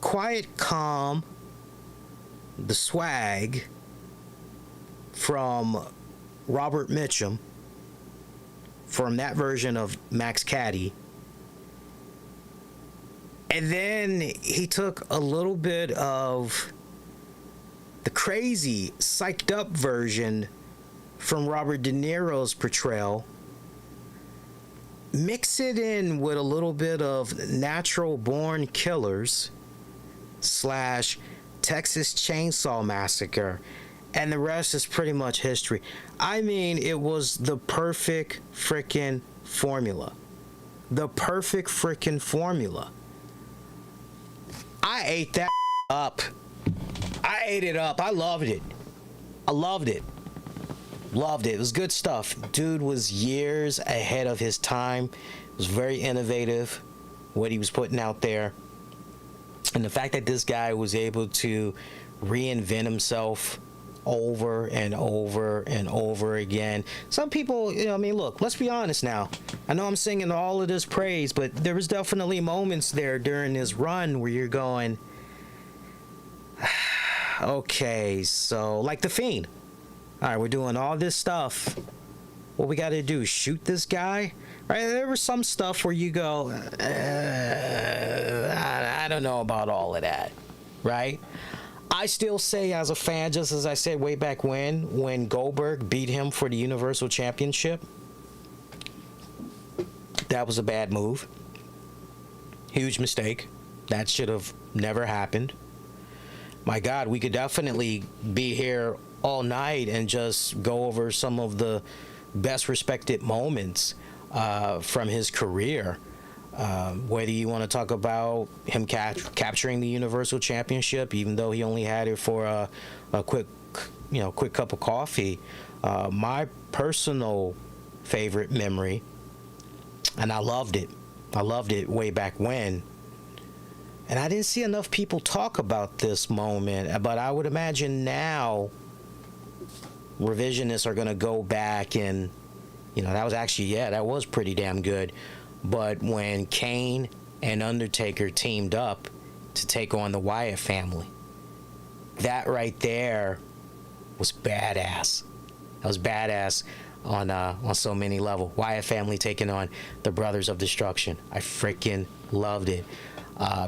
quiet calm, the swag from Robert Mitchum, from that version of Max Caddy, and then he took a little bit of the crazy, psyched up version from Robert De Niro's portrayal, mix it in with a little bit of Natural Born Killers / Texas Chainsaw Massacre, and the rest is pretty much history. I mean, it was the perfect freaking formula. The perfect freaking formula. I ate that up. I ate it up. I loved it. Loved it. It was good stuff. Dude was years ahead of his time. It was very innovative, what he was putting out there. And the fact that this guy was able to reinvent himself over and over and over again. Some people, look, let's be honest now. I know I'm singing all of this praise, but there was definitely moments there during this run where you're going, okay, so like The Fiend. All right, we're doing all this stuff. What we got to do, shoot this guy? Right? There was some stuff where you go, I don't know about all of that, right? I still say as a fan, just as I said way back when Goldberg beat him for the Universal Championship, that was a bad move. Huge mistake. That should have never happened. My God, we could definitely be here all night and just go over some of the best respected moments from his career. Whether you want to talk about him capturing the Universal Championship, even though he only had it for a quick cup of coffee. My personal favorite memory, and I loved it way back when. And I didn't see enough people talk about this moment, but I would imagine now revisionists are going to go back and, that was actually, that was pretty damn good. But when Kane and Undertaker teamed up to take on the Wyatt family. That right there was badass. That was badass on so many levels. Wyatt family taking on the Brothers of Destruction. I freaking loved it.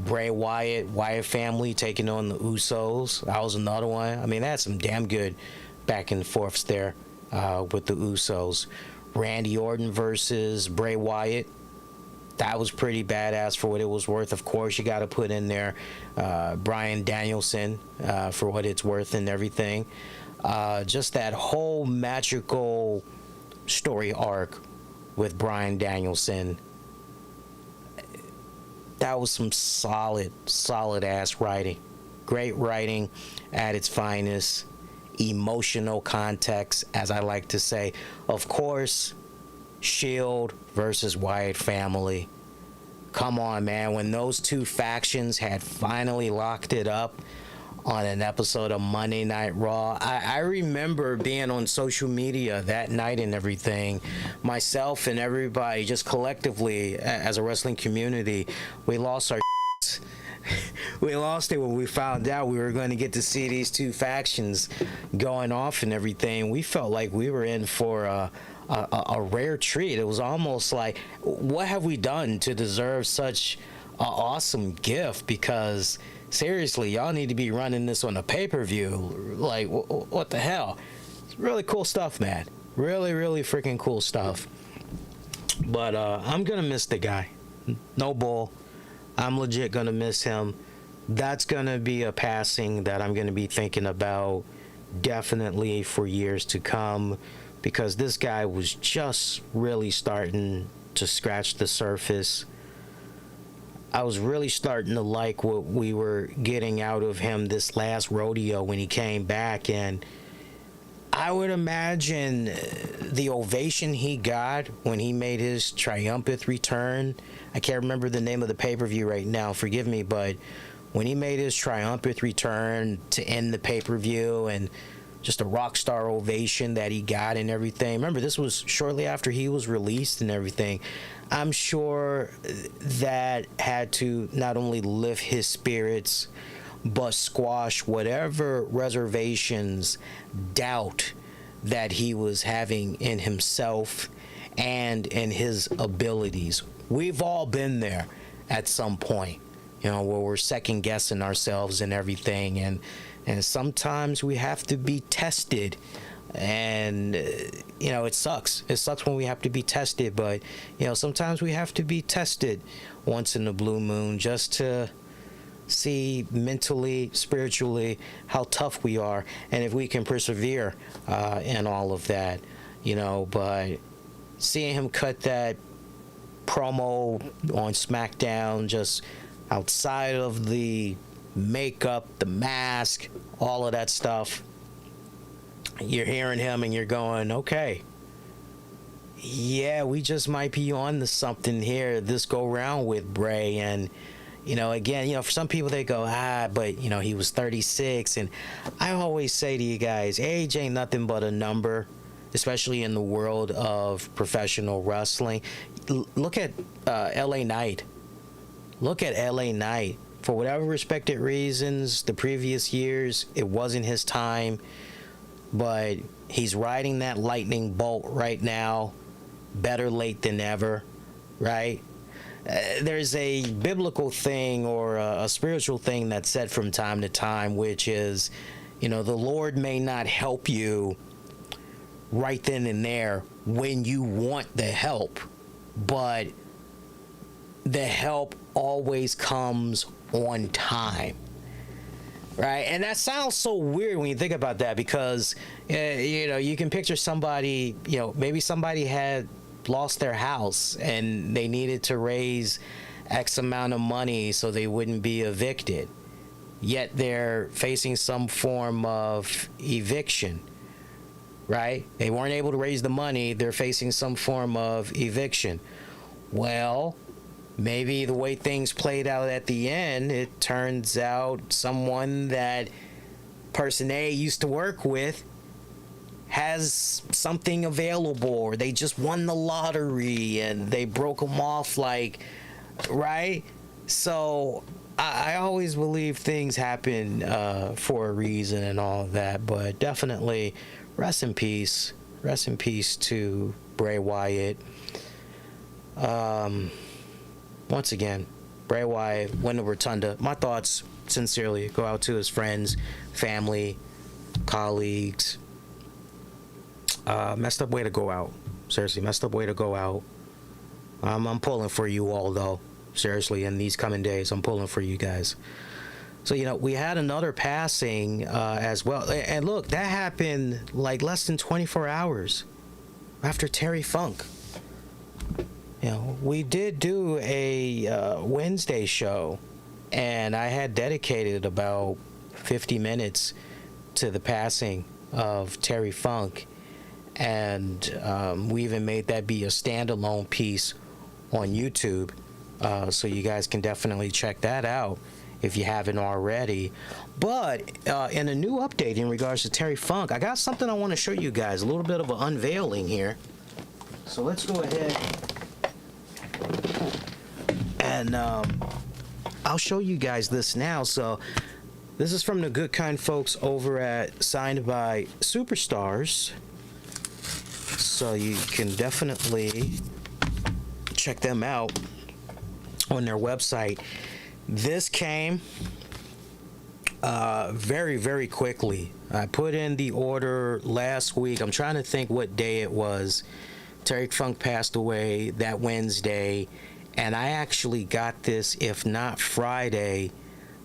Bray Wyatt, Wyatt family taking on the Usos. That was another one. I mean, they had some damn good back and forths there with the Usos. Randy Orton versus Bray Wyatt. That was pretty badass for what it was worth. Of course, you got to put in there Bryan Danielson for what it's worth and everything. Just that whole magical story arc with Bryan Danielson. That was some solid ass writing. Great writing at its finest. Emotional context, as I like to say. Of course, Shield versus Wyatt family. Come on, man. When those two factions had finally locked it up on an episode of Monday Night Raw, I remember being on social media that night and everything. Myself and everybody, just collectively as a wrestling community, we lost our we lost it when we found out we were going to get to see these two factions going off and everything. We felt like we were in for a rare treat. It was almost like, what have we done to deserve such an awesome gift? Because seriously, y'all need to be running this on a pay-per-view. Like, what the hell? It's really cool stuff, man. Really, really freaking cool stuff. But I'm gonna miss the guy. No bull. I'm legit gonna miss him. That's gonna be a passing that I'm gonna be thinking about definitely for years to come, because this guy was just really starting to scratch the surface. I was really starting to like what we were getting out of him this last rodeo when he came back, and I would imagine the ovation he got when he made his triumphant return. I can't remember the name of the pay-per-view right now, forgive me, but when he made his triumphant return to end the pay-per-view and just a rock star ovation that he got and everything. Remember, this was shortly after he was released and everything. I'm sure that had to not only lift his spirits, but squash whatever reservations, doubt that he was having in himself and in his abilities. We've all been there at some point, you know, where we're second guessing ourselves and everything, and sometimes we have to be tested. And you know, it sucks when we have to be tested, but you know, sometimes we have to be tested once in the blue moon just to see mentally, spiritually, how tough we are and if we can persevere in all of that, you know. But seeing him cut that promo on SmackDown, just outside of the makeup, the mask, all of that stuff, you're hearing him and you're going, okay, yeah, we just might be on to something here this go round with Bray. And you know, again, you know, for some people they go, but you know, he was 36, and I always say to you guys, age ain't nothing but a number, especially in the world of professional wrestling. Look at LA Knight. Look at LA Knight. For whatever respected reasons, the previous years, it wasn't his time, but he's riding that lightning bolt right now. Better late than ever, right? There's a biblical thing or a spiritual thing that's said from time to time, which is, you know, the Lord may not help you right then and there when you want the help, but the help always comes on time, right? And that sounds so weird when you think about that, because you know, you can picture somebody, you know, maybe somebody had lost their house and they needed to raise X amount of money so they wouldn't be evicted, yet they're facing some form of eviction, right? They weren't able to raise the money, they're facing some form of eviction. Well, maybe the way things played out at the end, it turns out someone that person A used to work with has something available, or they just won the lottery and they broke them off, like, right? So I always believe things happen for a reason and all of that, but definitely rest in peace. Rest in peace to Bray Wyatt. Once again, Bray Wyatt, win the rotunda. My thoughts sincerely go out to his friends, family, colleagues. Messed up way to go out. Seriously, messed up way to go out. I'm pulling for you all, though. Seriously, in these coming days, I'm pulling for you guys. So, we had another passing as well. And look, that happened like less than 24 hours after Terry Funk. We did do a Wednesday show, and I had dedicated about 50 minutes to the passing of Terry Funk. And we even made that be a standalone piece on YouTube. So you guys can definitely check that out if you haven't already. But in a new update in regards to Terry Funk, I got something I want to show you guys. A little bit of an unveiling here. So let's go ahead and I'll show you guys this now. So this is from the good kind folks over at Signed by Superstars. So you can definitely check them out on their website. This came very, very quickly. I put in the order last week. I'm trying to think what day it was. Terry Funk passed away that Wednesday, and I actually got this, if not Friday,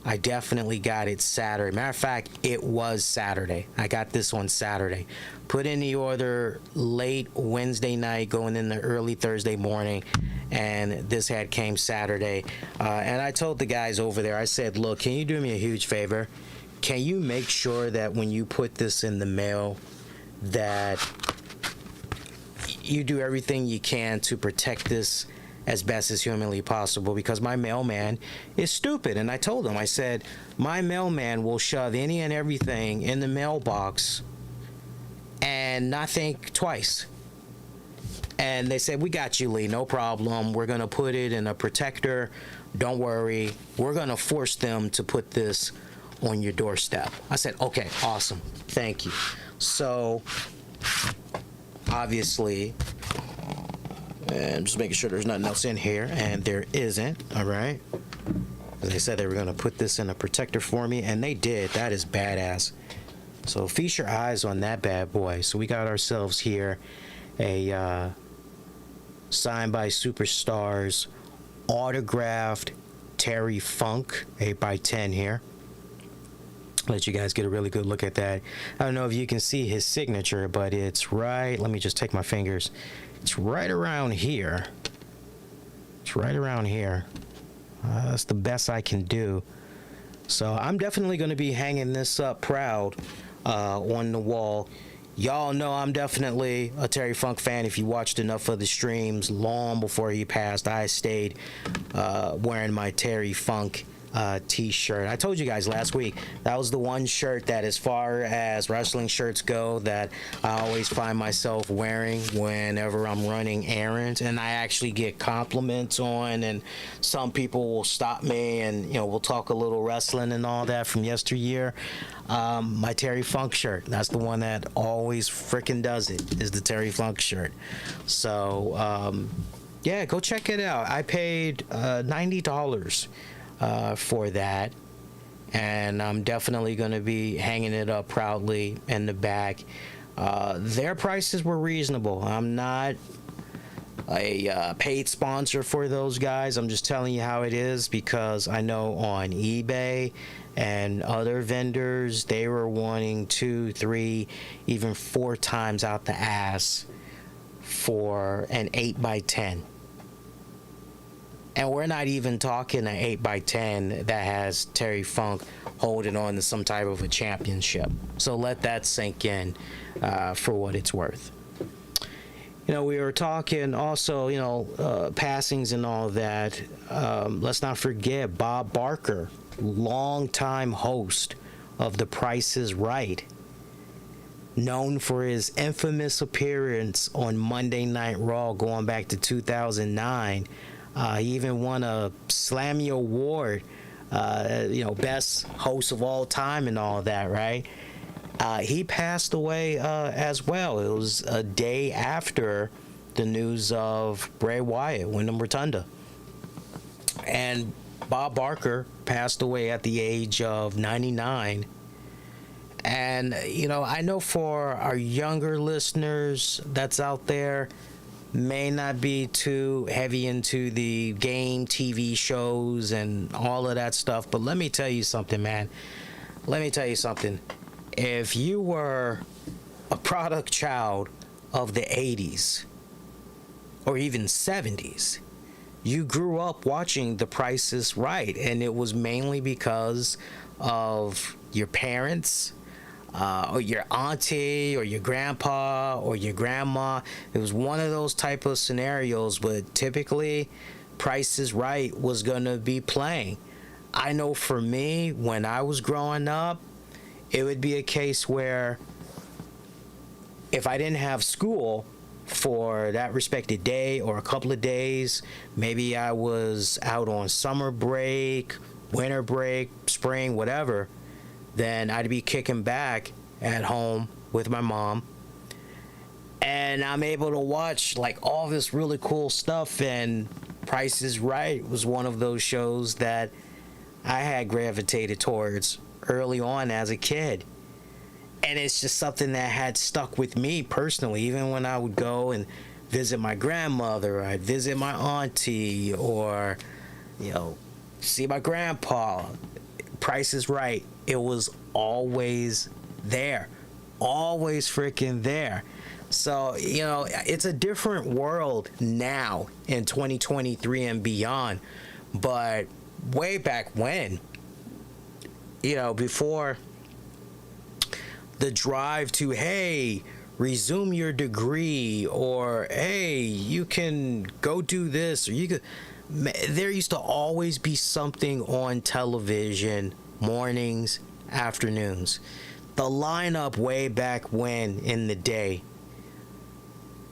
I definitely got it Saturday. Matter of fact, it was Saturday. I got this on Saturday. Put in the order late Wednesday night, going in the early Thursday morning, and this had came Saturday. And I told the guys over there, I said, look, can you do me a huge favor? Can you make sure that when you put this in the mail that you do everything you can to protect this as best as humanly possible, because my mailman is stupid. And I told him, I said, my mailman will shove any and everything in the mailbox and not think twice. And they said, we got you, Lee, no problem. We're going to put it in a protector. Don't worry. We're going to force them to put this on your doorstep. I said, okay, awesome. Thank you. So, obviously, and just making sure there's nothing else in here, and there isn't, all right? They said they were going to put this in a protector for me, and they did. That is badass. So feast your eyes on that bad boy. So we got ourselves here a Signed by Superstars autographed Terry Funk 8x10 here. Let you guys get a really good look at that. I don't know if you can see his signature, but it's right, let me just take my fingers. It's right around here. It's right around here. That's the best I can do. So I'm definitely going to be hanging this up proud on the wall. Y'all know I'm definitely a Terry Funk fan. If you watched enough of the streams long before he passed, I stayed wearing my Terry Funk t-shirt. I told you guys last week that was the one shirt that, as far as wrestling shirts go, that I always find myself wearing whenever I'm running errands, and I actually get compliments on, and some people will stop me and we'll talk a little wrestling and all that from yesteryear. My Terry Funk shirt, that's the one that always freaking does it, is the Terry Funk shirt. So yeah, go check it out. I paid $90 for that, and I'm definitely going to be hanging it up proudly in the back. Their prices were reasonable. I'm not a paid sponsor for those guys. I'm just telling you how it is, because I know on eBay and other vendors, they were wanting 2, 3, even 4 times out the ass for an 8x10. And we're not even talking an 8x10 that has Terry Funk holding on to some type of a championship. So let that sink in for what it's worth. We were talking also, passings and all that. Let's not forget Bob Barker, longtime host of The Price is Right, known for his infamous appearance on Monday Night Raw going back to 2009. He even won a Slammy Award best host of all time and all that, right? He passed away as well. It was a day after the news of Bray Wyatt, Wyndham Rotunda. And Bob Barker passed away at the age of 99. And, I know for our younger listeners that's out there, may not be too heavy into the game TV shows and all of that stuff. But let me tell you something, man. Let me tell you something. If you were a product child of the 80s or even 70s, you grew up watching The Price is Right, and it was mainly because of your parents, or your auntie, or your grandpa, or your grandma. It was one of those type of scenarios, but typically Price is Right was going to be playing. I know for me, when I was growing up, it would be a case where if I didn't have school for that respected day or a couple of days, maybe I was out on summer break, winter break, spring, whatever, then I'd be kicking back at home with my mom, and I'm able to watch like all this really cool stuff. And Price is Right was one of those shows that I had gravitated towards early on as a kid. And it's just something that had stuck with me personally. Even when I would go and visit my grandmother, or I'd visit my auntie, or, see my grandpa, Price is Right. It was always there. Always freaking there. So, it's a different world now in 2023 and beyond. But way back when, before the drive to, hey, resume your degree, or hey, you can go do this, or you could, there used to always be something on television, mornings, afternoons. The lineup way back when in the day,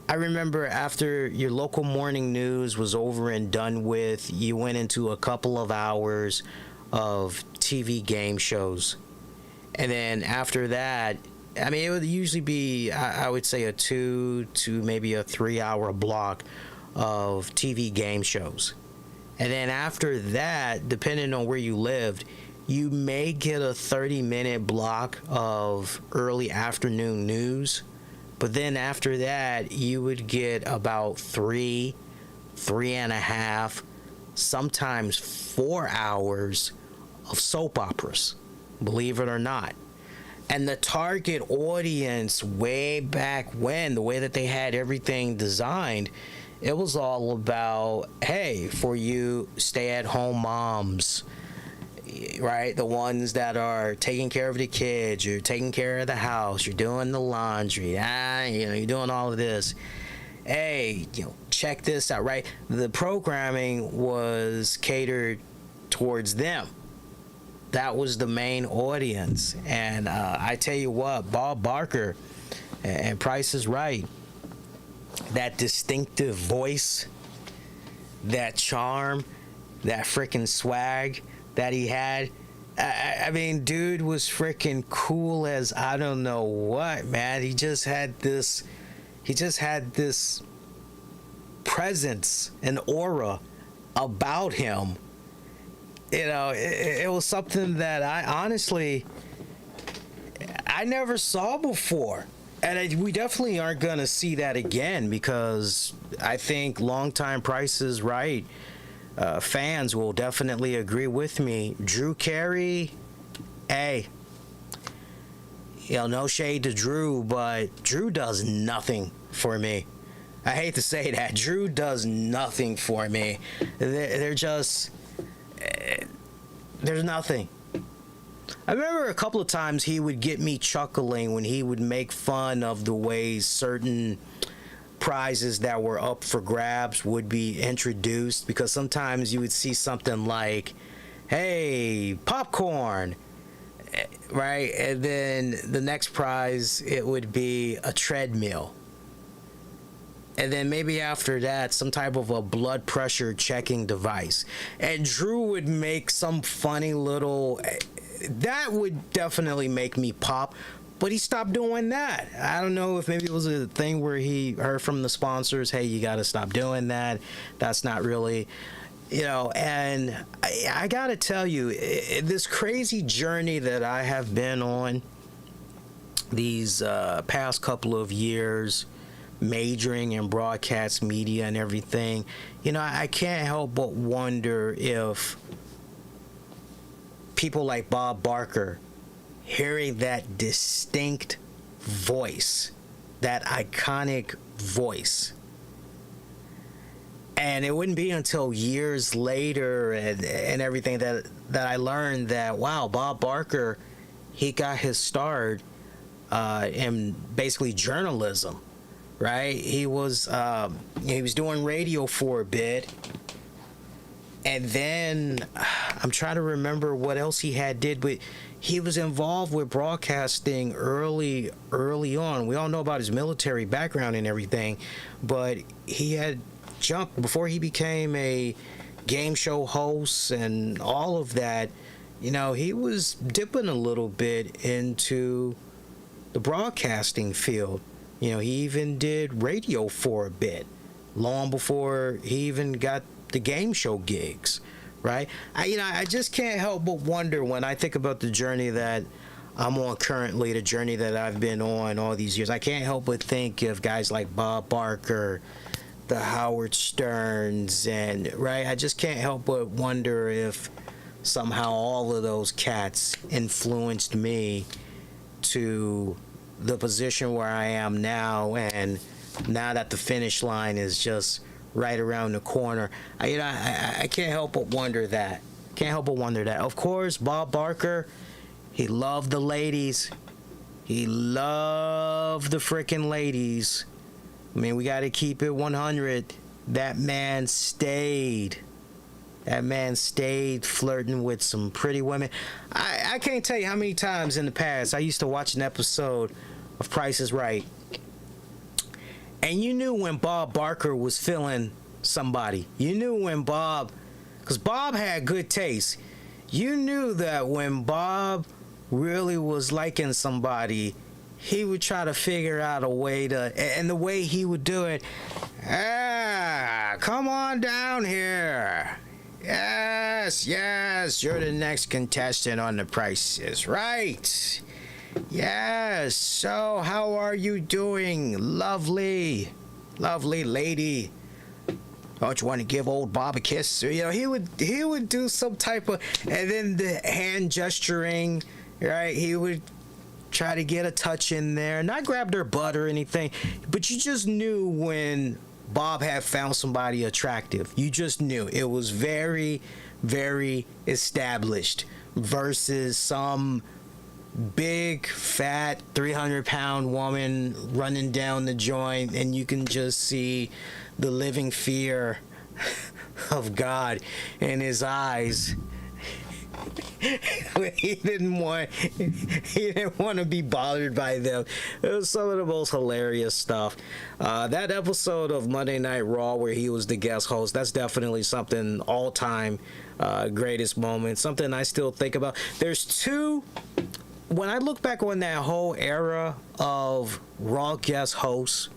I remember after your local morning news was over and done with, you went into a couple of hours of TV game shows. And then after that, it would usually be, I would say, a 2 to maybe a 3 hour block of TV game shows. And then after that, depending on where you lived, you may get a 30-minute block of early afternoon news. But then after that, you would get about 3.5, sometimes 4 hours of soap operas, believe it or not. And the target audience way back when, the way that they had everything designed, it was all about, hey, for you stay-at-home moms, right? The ones that are taking care of the kids, you're taking care of the house, you're doing the laundry, you're doing all of this. Hey, check this out, right? The programming was catered towards them. That was the main audience. And I tell you what, Bob Barker and Price is Right, that distinctive voice, that charm, that freaking swag that he had. Dude was freaking cool as I don't know what, man. He just had this presence and aura about him. It was something that I never saw before. And we definitely aren't going to see that again, because I think longtime Price is Right fans will definitely agree with me. Drew Carey, hey, no shade to Drew, but Drew does nothing for me. I hate to say that. Drew does nothing for me. They're just... There's nothing. I remember a couple of times he would get me chuckling when he would make fun of the way certain prizes that were up for grabs would be introduced, because sometimes you would see something like, hey, popcorn, right? And then the next prize, it would be a treadmill. and then maybe after that, some type of a blood pressure checking device. And Drew would make some funny little, that would definitely make me pop. But he stopped doing that. I don't know if maybe it was a thing where he heard from the sponsors, hey, you got to stop doing that. That's not really, and I got to tell you, this crazy journey that I have been on these past couple of years, majoring in broadcast media and everything, I can't help but wonder if people like Bob Barker, hearing that distinct voice, that iconic voice. And it wouldn't be until years later and everything that I learned that, wow, Bob Barker, he got his start in basically journalism, right? He was doing radio for a bit. And then I'm trying to remember what else he did, but he was involved with broadcasting early on. We all know about his military background and everything, but he had jumped before he became a game show host and all of that. He was dipping a little bit into the broadcasting field. He even did radio for a bit, long before he even got the game show gigs, right? I just can't help but wonder when I think about the journey that I'm on currently, the journey that I've been on all these years. I can't help but think of guys like Bob Barker, the Howard Sterns, and right. I just can't help but wonder if somehow all of those cats influenced me to the position where I am now, and now that the finish line is just right around the corner, I can't help but wonder that. Of course, Bob Barker, he loved the ladies. He loved the freaking ladies. I mean, we got to keep it 100. That man stayed flirting with some pretty women. I can't tell you how many times in the past I used to watch an episode of Price is Right, and you knew when Bob Barker was feeling somebody. You knew when because Bob had good taste. You knew that when Bob really was liking somebody, he would try to figure out a way to, and the way he would do it, come on down here. Yes, you're the next contestant on The Price is Right. Yes, so how are you doing, lovely lady? Don't you want to give old Bob a kiss? He would do some type of, and then the hand gesturing, right? He would try to get a touch in there, not grab their butt or anything, but you just knew when Bob had found somebody attractive. You just knew. It was very, very established versus some big, fat, 300-pound woman running down the joint, and you can just see the living fear of God in his eyes. He didn't want to be bothered by them. It was some of the most hilarious stuff. That episode of Monday Night Raw where he was the guest host, that's definitely something all-time greatest moment, something I still think about. There's two, when I look back on that whole era of Raw guest hosts,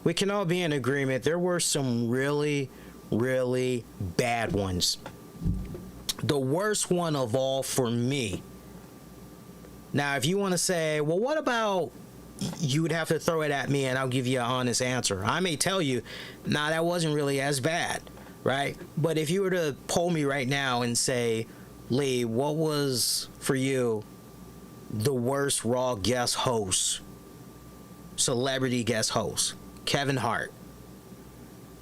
we can all be in agreement there were some really, really bad ones. The worst one of all for me. Now, if you want to say, well, what about, you would have to throw it at me and I'll give you an honest answer. I may tell you, nah, that wasn't really as bad, right? But if you were to poll me right now and say, Lee, what was for you the worst Raw guest host, celebrity guest host? Kevin Hart.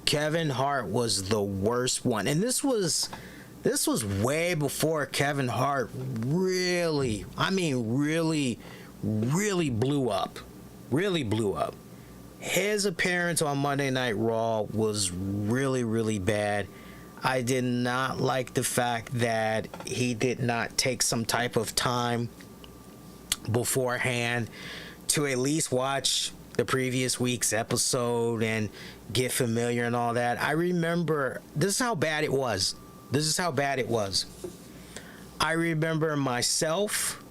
Kevin Hart was the worst one. And this was way before Kevin Hart really blew up. Really blew up. His appearance on Monday Night Raw was really, really bad. I did not like the fact that he did not take some type of time beforehand to at least watch the previous week's episode and get familiar and all that. I remember, this is how bad it was. I remember myself,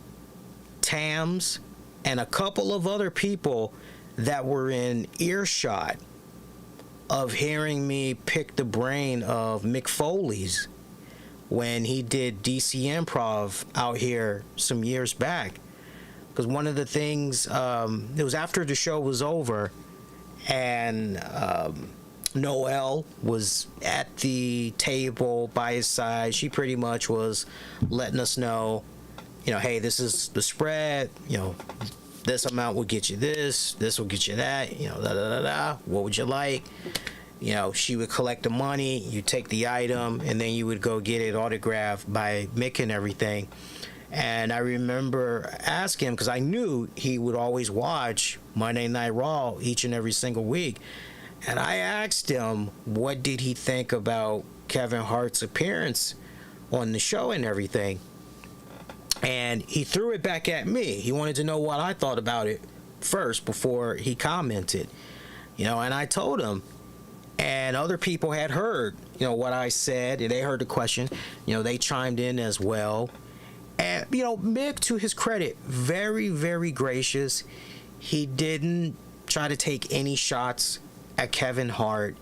Tams, and a couple of other people that were in earshot of hearing me pick the brain of Mick Foley's when he did DC Improv out here some years back. Because one of the things, it was after the show was over, and Noelle was at the table by his side. She pretty much was letting us know, hey, this is the spread, this amount will get you this will get you that, what would you like? She would collect the money, you take the item, and then you would go get it autographed by Mick and everything. And I remember asking him, because I knew he would always watch Monday Night Raw each and every single week. And I asked him, what did he think about Kevin Hart's appearance on the show and everything? And he threw it back at me. He wanted to know what I thought about it first before he commented. And I told him, and other people had heard, what I said, and they heard the question. They chimed in as well. And, Mick, to his credit, very, very gracious. He didn't try to take any shots at Kevin Hart.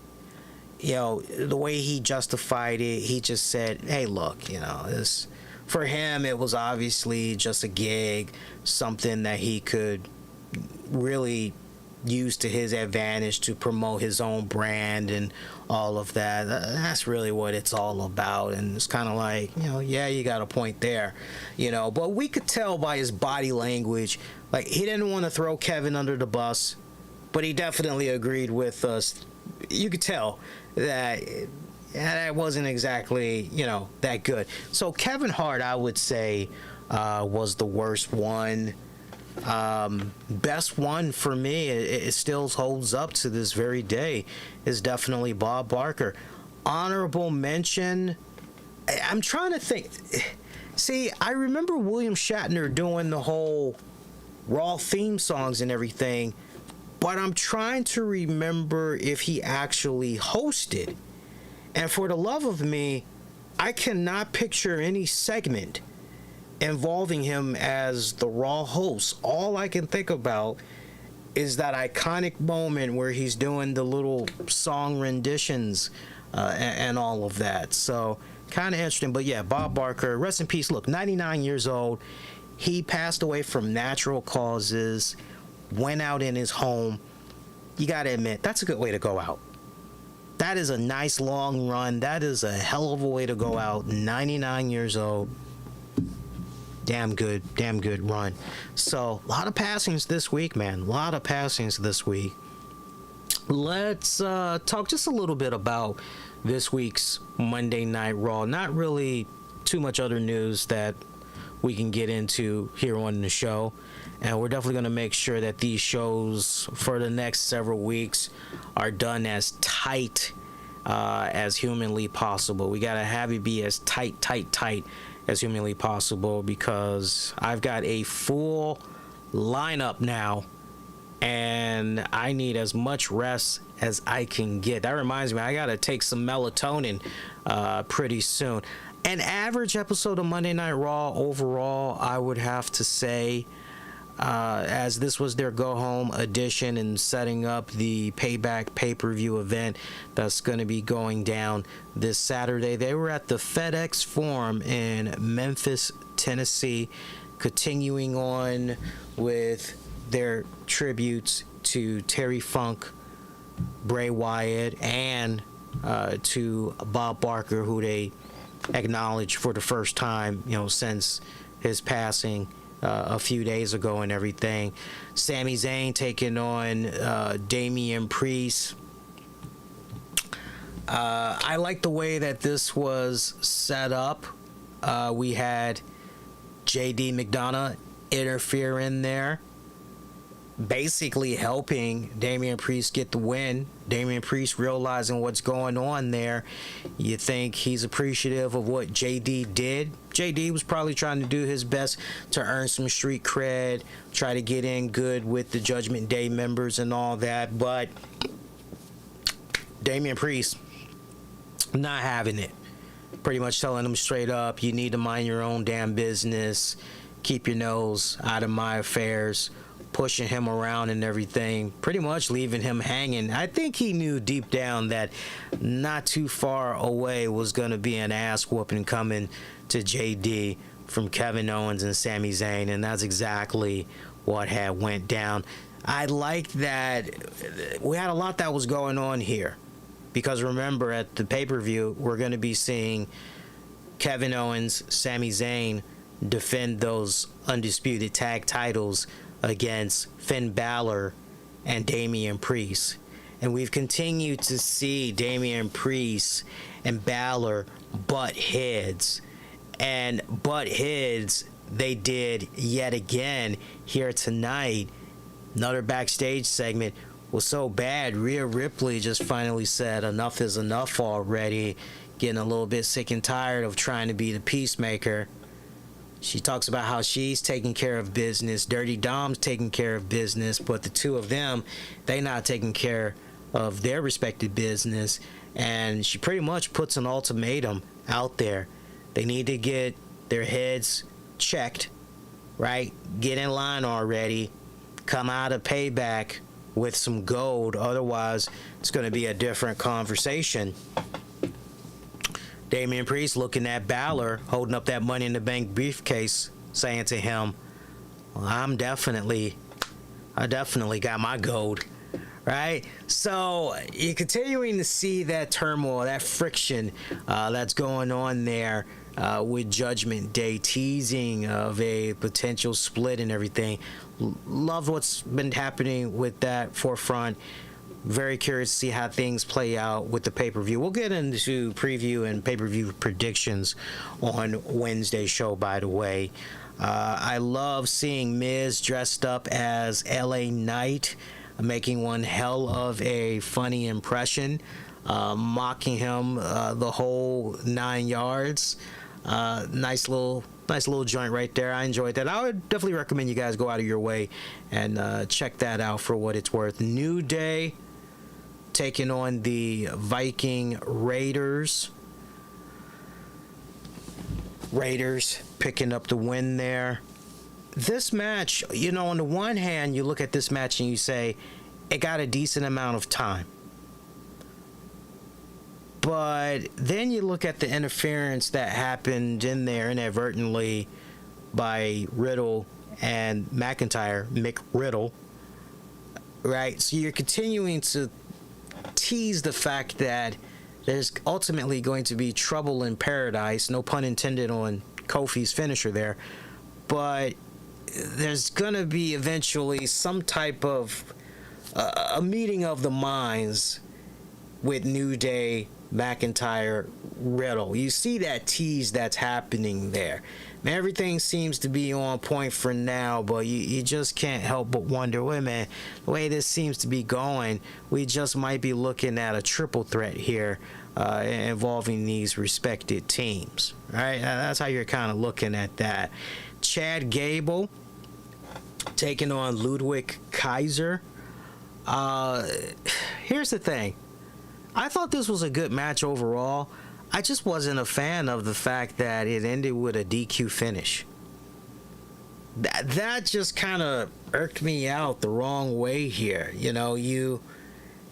The way he justified it, he just said, hey, look, this, for him, it was obviously just a gig, something that he could really use to his advantage to promote his own brand and all of that. That's really what it's all about. And it's kind of like, yeah, you got a point there, but we could tell by his body language, like, he didn't want to throw Kevin under the bus, but he definitely agreed with us. You could tell that that wasn't exactly, that good. So Kevin Hart, I would say, was the worst one. Best one for me, it still holds up to this very day, is definitely Bob Barker. Honorable mention, I'm trying to think. See, I remember William Shatner doing the whole Raw theme songs and everything, but I'm trying to remember if he actually hosted. And for the love of me, I cannot picture any segment involving him as the Raw host. All I can think about is that iconic moment where he's doing the little song renditions and all of that. So kind of interesting. But yeah, Bob Barker, rest in peace. Look, 99 years old. He passed away from natural causes, went out in his home. You got to admit, that's a good way to go out. That is a nice long run. That is a hell of a way to go out. 99 years old. Damn good run. So, a lot of passings this week, man. A lot of passings this week. Let's talk just a little bit about this week's Monday Night Raw. Not really too much other news that we can get into here on the show. And we're definitely going to make sure that these shows for the next several weeks are done as tight as humanly possible. We got to have it be as tight as humanly possible, because I've got a full lineup now and I need as much rest as I can get. That reminds me, I gotta take some melatonin pretty soon. An average episode of Monday Night Raw overall, I would have to say, as this was their go-home edition and setting up the Payback pay-per-view event that's going to be going down this Saturday. They were at the FedEx Forum in Memphis, Tennessee, continuing on with their tributes to Terry Funk, Bray Wyatt, and to Bob Barker, who they acknowledged for the first time, since his passing a few days ago and everything. Sami Zayn taking on Damian Priest. I like the way that this was set up. We had JD McDonough interfere in there. basically helping Damian Priest get the win. Damian Priest realizing what's going on there. You think he's appreciative of what JD did. JD was probably trying to do his best to earn some street cred, try to get in good with the Judgment Day members and all that, but Damian Priest not having it. Pretty much telling him straight up, you need to mind your own damn business, keep your nose out of my affairs, pushing him around and everything, pretty much leaving him hanging. I think he knew deep down that not too far away was going to be an ass whooping coming to JD from Kevin Owens and Sami Zayn, and that's exactly what had went down. I like that we had a lot that was going on here, because remember, at the pay-per-view, we're going to be seeing Kevin Owens, Sami Zayn defend those undisputed tag titles against Finn Balor and Damian Priest. And we've continued to see Damian Priest and Balor butt heads. And butt heads they did yet again here tonight. Another backstage segment was so bad, Rhea Ripley just finally said enough is enough already, getting a little bit sick and tired of trying to be the peacemaker. She talks about how she's taking care of business, Dirty Dom's taking care of business, but the two of them, they not taking care of their respective business. And she pretty much puts an ultimatum out there. They need to get their heads checked, right? Get in line already. Come out of Payback with some gold. Otherwise, it's going to be a different conversation. Damian Priest looking at Balor, holding up that Money in the Bank briefcase, saying to him, well, I definitely got my gold, right? So you're continuing to see that turmoil, that friction that's going on there with Judgment Day, teasing of a potential split and everything. Love what's been happening with that forefront. Very curious to see how things play out with the pay-per-view. We'll get into preview and pay-per-view predictions on Wednesday's show, by the way. I love seeing Miz dressed up as LA Knight, making one hell of a funny impression, mocking him the whole 9 yards. Nice little joint right there. I enjoyed that. I would definitely recommend you guys go out of your way and check that out for what it's worth. New Day taking on the Viking Raiders. Raiders picking up the win there. This match, on the one hand, you look at this match and you say, it got a decent amount of time. But then you look at the interference that happened in there inadvertently by Riddle and McIntyre, Mick Riddle, right? So you're continuing to tease the fact that there's ultimately going to be trouble in paradise, no pun intended on Kofi's finisher there, but there's going to be eventually some type of a meeting of the minds with New Day, McIntyre, Riddle. You see that tease that's happening there. Man, everything seems to be on point for now, but you just can't help but wonder, wait a minute, the way this seems to be going, we just might be looking at a triple threat here involving these respected teams. Right? That's how you're kind of looking at that. Chad Gable taking on Ludwig Kaiser. Here's the thing. I thought this was a good match overall. I just wasn't a fan of the fact that it ended with a DQ finish. That just kind of irked me out the wrong way here.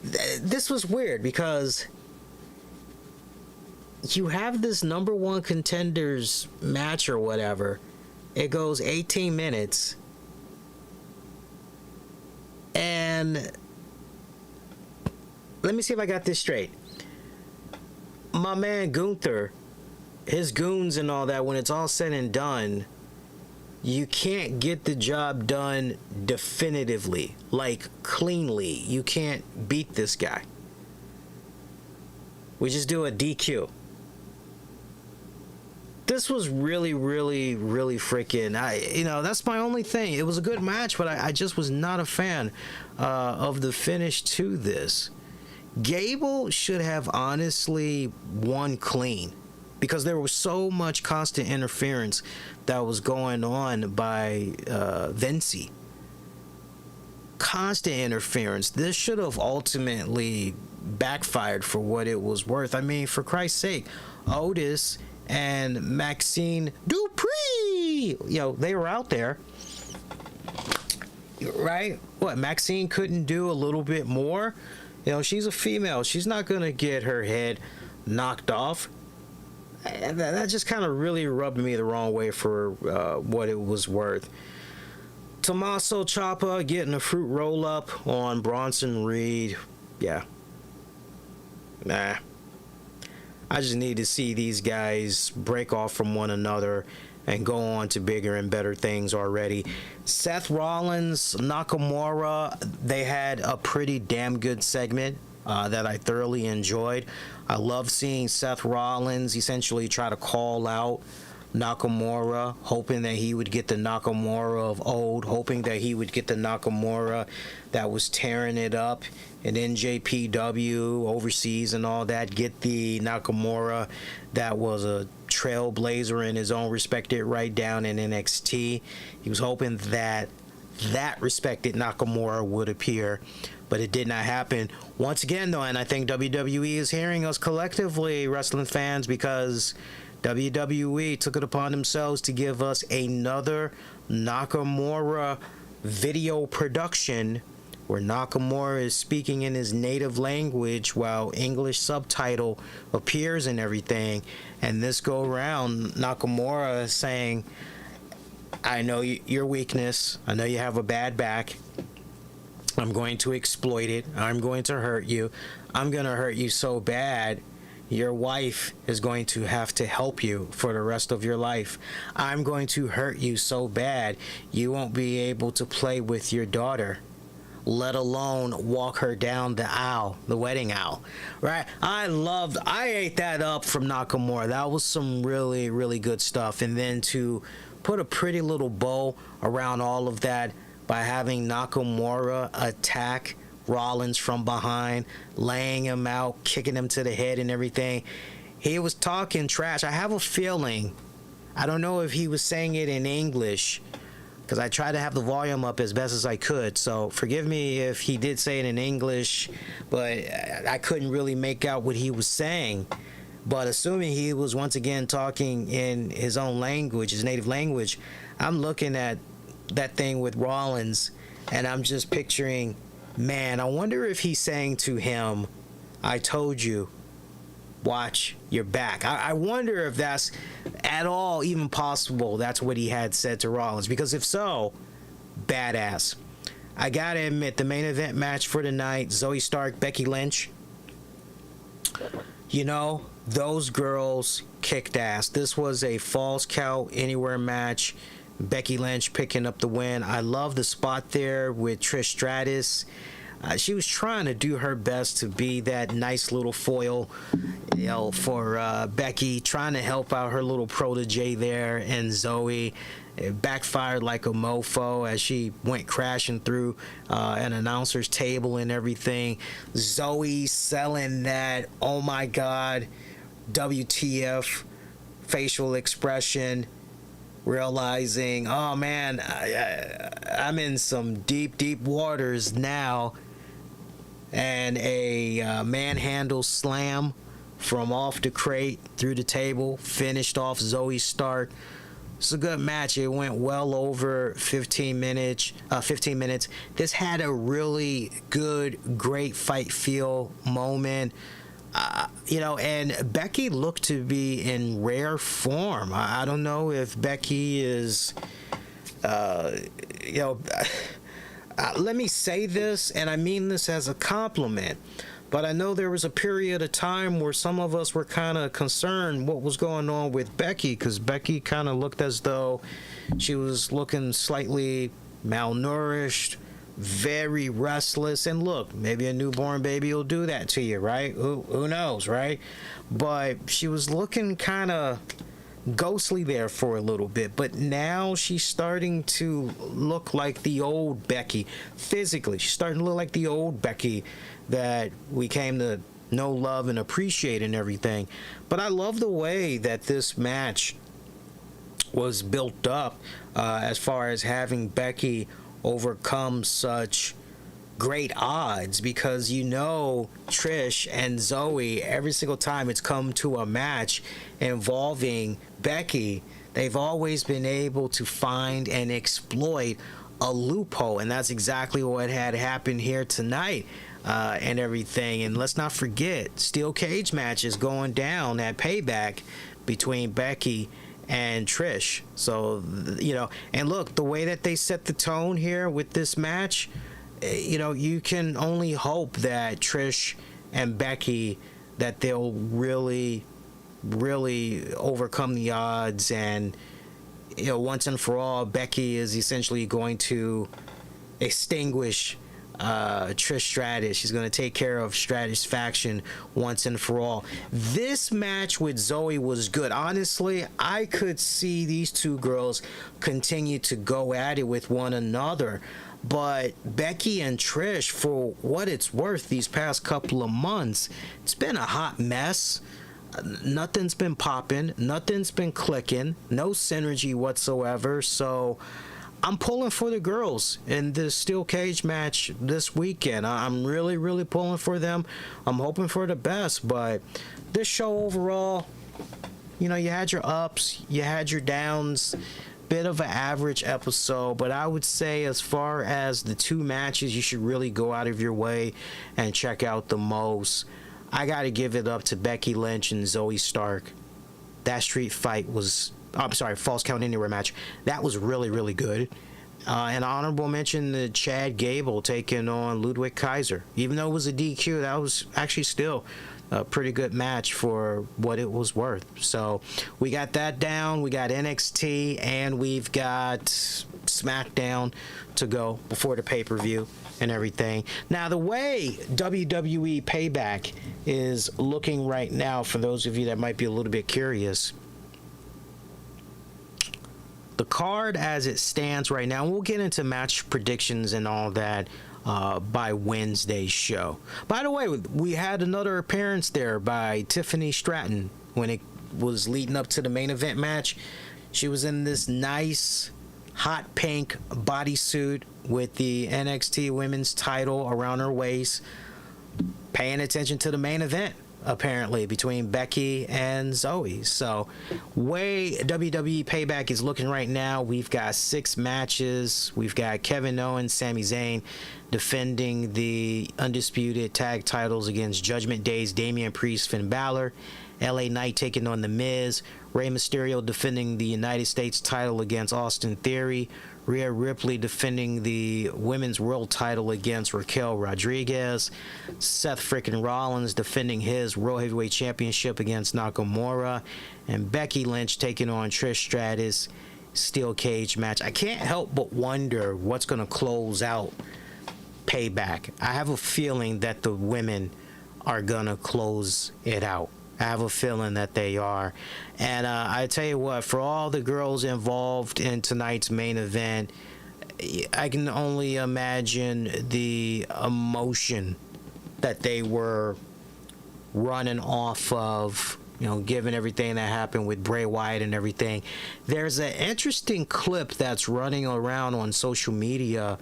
This was weird because you have this number one contenders match or whatever. It goes 18 minutes. And let me see if I got this straight. My man Gunther, his goons and all that, when it's all said and done, you can't get the job done definitively, like cleanly. You can't beat this guy. We just do a DQ. this was really, really, really freaking. That's my only thing. It was a good match, but I just was not a fan of the finish to this. Gable should have honestly won clean because there was so much constant interference that was going on by Vinci. Constant interference. This should have ultimately backfired for what it was worth. I mean, for Christ's sake, Otis and Maxine Dupree, they were out there, right? What, Maxine couldn't do a little bit more? She's a female. She's not going to get her head knocked off. That just kind of really rubbed me the wrong way for what it was worth. Tommaso Ciampa getting a fruit roll-up on Bronson Reed. Yeah. Nah. I just need to see these guys break off from one another and go on to bigger and better things already. Seth Rollins, Nakamura, they had a pretty damn good segment that I thoroughly enjoyed. I love seeing Seth Rollins essentially try to call out Nakamura, hoping that he would get the Nakamura of old, hoping that he would get the Nakamura that was tearing it up in NJPW overseas and all that, get the Nakamura that was a trailblazer in his own respected right down in NXT. He was hoping that respected Nakamura would appear, but it did not happen. Once again, though, and I think WWE is hearing us collectively, wrestling fans, because WWE took it upon themselves to give us another Nakamura video production where Nakamura is speaking in his native language while English subtitle appears and everything. And this go around, Nakamura is saying, I know your weakness. I know you have a bad back. I'm going to exploit it. I'm going to hurt you. I'm going to hurt you so bad your wife is going to have to help you for the rest of your life. I'm going to hurt you so bad you won't be able to play with your daughter, let alone walk her down the aisle, the wedding aisle, right? I ate that up from Nakamura. That was some really, really good stuff. And then to put a pretty little bow around all of that by having Nakamura attack Rollins from behind, laying him out, kicking him to the head and everything. He was talking trash. I have a feeling, I don't know if he was saying it in English, because I tried to have the volume up as best as I could, so forgive me if he did say it in English, but I couldn't really make out what he was saying. But assuming he was once again talking in his own language, his native language, I'm looking at that thing with Rollins, and I'm just picturing, man, I wonder if he's saying to him, I told you, watch your back. I wonder if that's at all even possible. That's what he had said to Rollins, because if so, badass. I gotta admit, the main event match for the night, Zoe Stark, Becky Lynch, those girls kicked ass. This was a falls count anywhere match. Becky Lynch picking up the win. I love the spot there with Trish Stratus. She was trying to do her best to be that nice little foil, for Becky, trying to help out her little protege there, and Zoe. It backfired like a mofo as she went crashing through an announcer's table and everything. Zoe selling that, oh my God, WTF facial expression, realizing, oh man, I'm in some deep, deep waters now. And a manhandle slam from off the crate through the table finished off Zoe Stark. It's a good match. It went well over 15 minutes. This had a really good, great fight feel moment. And Becky looked to be in rare form. I don't know if Becky is, let me say this, and I mean this as a compliment, but I know there was a period of time where some of us were kind of concerned what was going on with Becky, because Becky kind of looked as though she was looking slightly malnourished, very restless, and look, maybe a newborn baby will do that to you, right? Who knows, right? But she was looking kind of ghostly there for a little bit, but now she's starting to look like the old Becky physically. She's starting to look like the old Becky that we came to know, love, and appreciate and everything. But I love the way that this match was built up as far as having Becky overcome such great odds, because you know Trish and Zoe, every single time it's come to a match involving Becky, they've always been able to find and exploit a loophole, and that's exactly what had happened here tonight and everything. And let's not forget, steel cage matches going down at Payback between Becky and Trish. So, you know, and look, the way that they set the tone here with this match, you know, you can only hope that Trish and Becky, that they'll really overcome the odds, and, you know, once and for all, Becky is essentially going to extinguish Trish Stratus. She's going to take care of Stratus faction once and for all. This match with Zoe was good. Honestly, I could see these two girls continue to go at it with one another. But Becky and Trish, for what it's worth, these past couple of months, it's been a hot mess. Nothing's been popping. Nothing's been clicking. No synergy whatsoever. So I'm pulling for the girls in this steel cage match this weekend. I'm really pulling for them. I'm hoping for the best. But this show overall, you know, you had your ups, you had your downs. Bit of an average episode, but I would say as far as the two matches you should really go out of your way and check out the most, I gotta give it up to Becky Lynch and Zoe Stark. That street fight was, Falls Count Anywhere match, that was really good. An honorable mention to Chad Gable taking on Ludwig Kaiser. Even though it was a DQ, that was actually still a pretty good match for what it was worth. So we got that down. We got NXT and we've got SmackDown to go before the pay-per-view and everything. Now, the way WWE Payback is looking right now, for those of you that might be a little bit curious, the card as it stands right now, we'll get into match predictions and all that by Wednesday's show. By the way, we had another appearance there by Tiffany Stratton when it was leading up to the main event match. She was in this nice hot pink bodysuit with the NXT women's title around her waist, paying attention to the main event, apparently, between Becky and Zoe. So, way WWE Payback is looking right now, we've got 6 matches. We've got Kevin Owens, Sami Zayn defending the undisputed tag titles against Judgment Day's Damian Priest, Finn Balor. LA Knight taking on The Miz. Rey Mysterio defending the United States title against Austin Theory. Rhea Ripley defending the women's world title against Raquel Rodriguez. Seth frickin' Rollins defending his World Heavyweight Championship against Nakamura. And Becky Lynch taking on Trish Stratus. Steel cage match. I can't help but wonder what's going to close out Payback. I have a feeling that the women are going to close it out. I have a feeling that they are. And I tell you what, for all the girls involved in tonight's main event, I can only imagine the emotion that they were running off of, you know, given everything that happened with Bray Wyatt and everything. There's an interesting clip that's running around on social media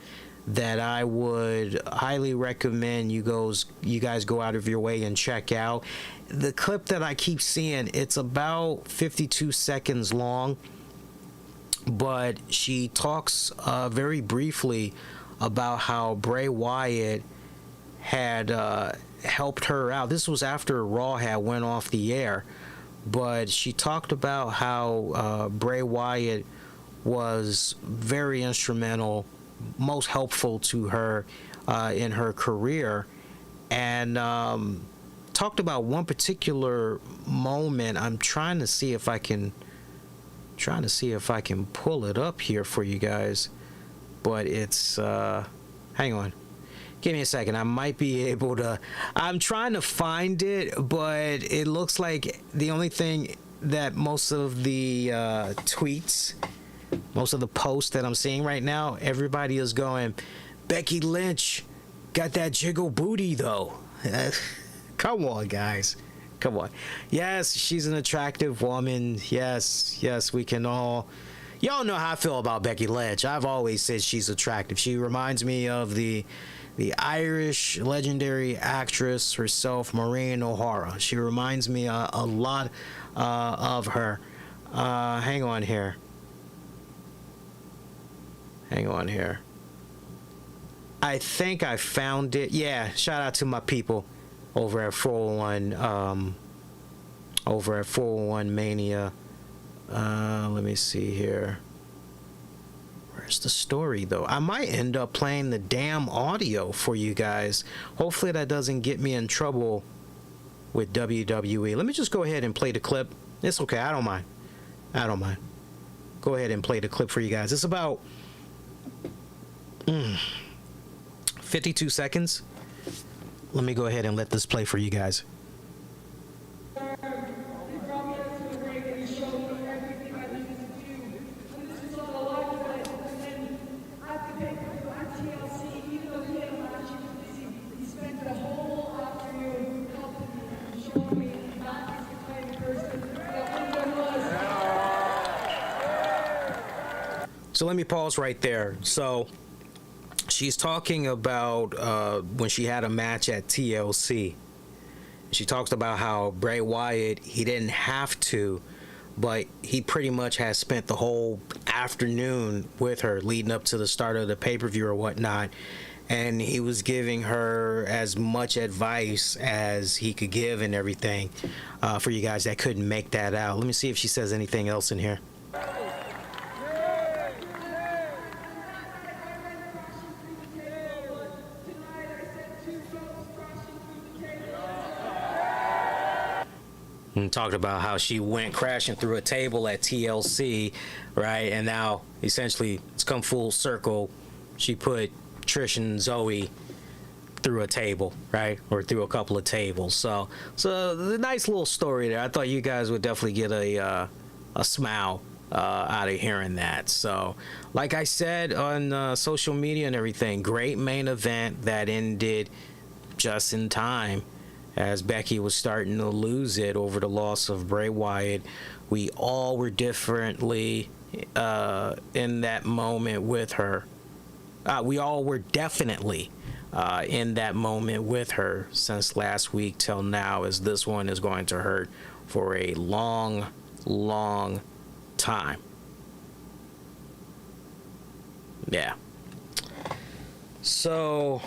that I would highly recommend you guys go out of your way and check out. The clip that I keep seeing, it's about 52 seconds long, but she talks very briefly about how Bray Wyatt had helped her out. This was after Raw had went off the air, but she talked about how Bray Wyatt was very instrumental, most helpful to her in her career, and talked about one particular moment. I'm trying to see if I can pull it up here for you guys, but it's hang on, give me a second. I might be able to. I'm trying to find it, but it looks like the only thing that most of the tweets, most of the posts that I'm seeing right now, everybody is going, Becky Lynch got that jiggle booty though. Come on, guys. Come on. Yes, she's an attractive woman. Yes, we can all. Y'all know how I feel about Becky Lynch. I've always said she's attractive. She reminds me of the Irish legendary actress herself, Maureen O'Hara. She reminds me a lot of her. Hang on here. I think I found it. Yeah, shout out to my people over at 401 Mania. Let me see here. Where's the story though? I might end up playing the damn audio for you guys. Hopefully that doesn't get me in trouble with WWE. Let me just go ahead and play the clip. It's okay, I don't mind. Go ahead and play the clip for you guys. It's about 52 seconds. Let me go ahead and let this play for you guys. So let me pause right there. So she's talking about when she had a match at TLC. She talks about how Bray Wyatt, he didn't have to, but he pretty much has spent the whole afternoon with her leading up to the start of the pay-per-view or whatnot. And he was giving her as much advice as he could give and everything. For you guys that couldn't make that out, let me see if she says anything else in here. And talked about how she went crashing through a table at TLC, right? And now essentially it's come full circle. She put Trish and Zoe through a table, right? Or through a couple of tables. So the nice little story there. I thought you guys would definitely get a smile out of hearing that. So like I said on social media and everything, great main event that ended just in time as Becky was starting to lose it over the loss of Bray Wyatt. We all were differently in that moment with her. We all were definitely in that moment with her since last week till now, as this one is going to hurt for a long, long time. Yeah. So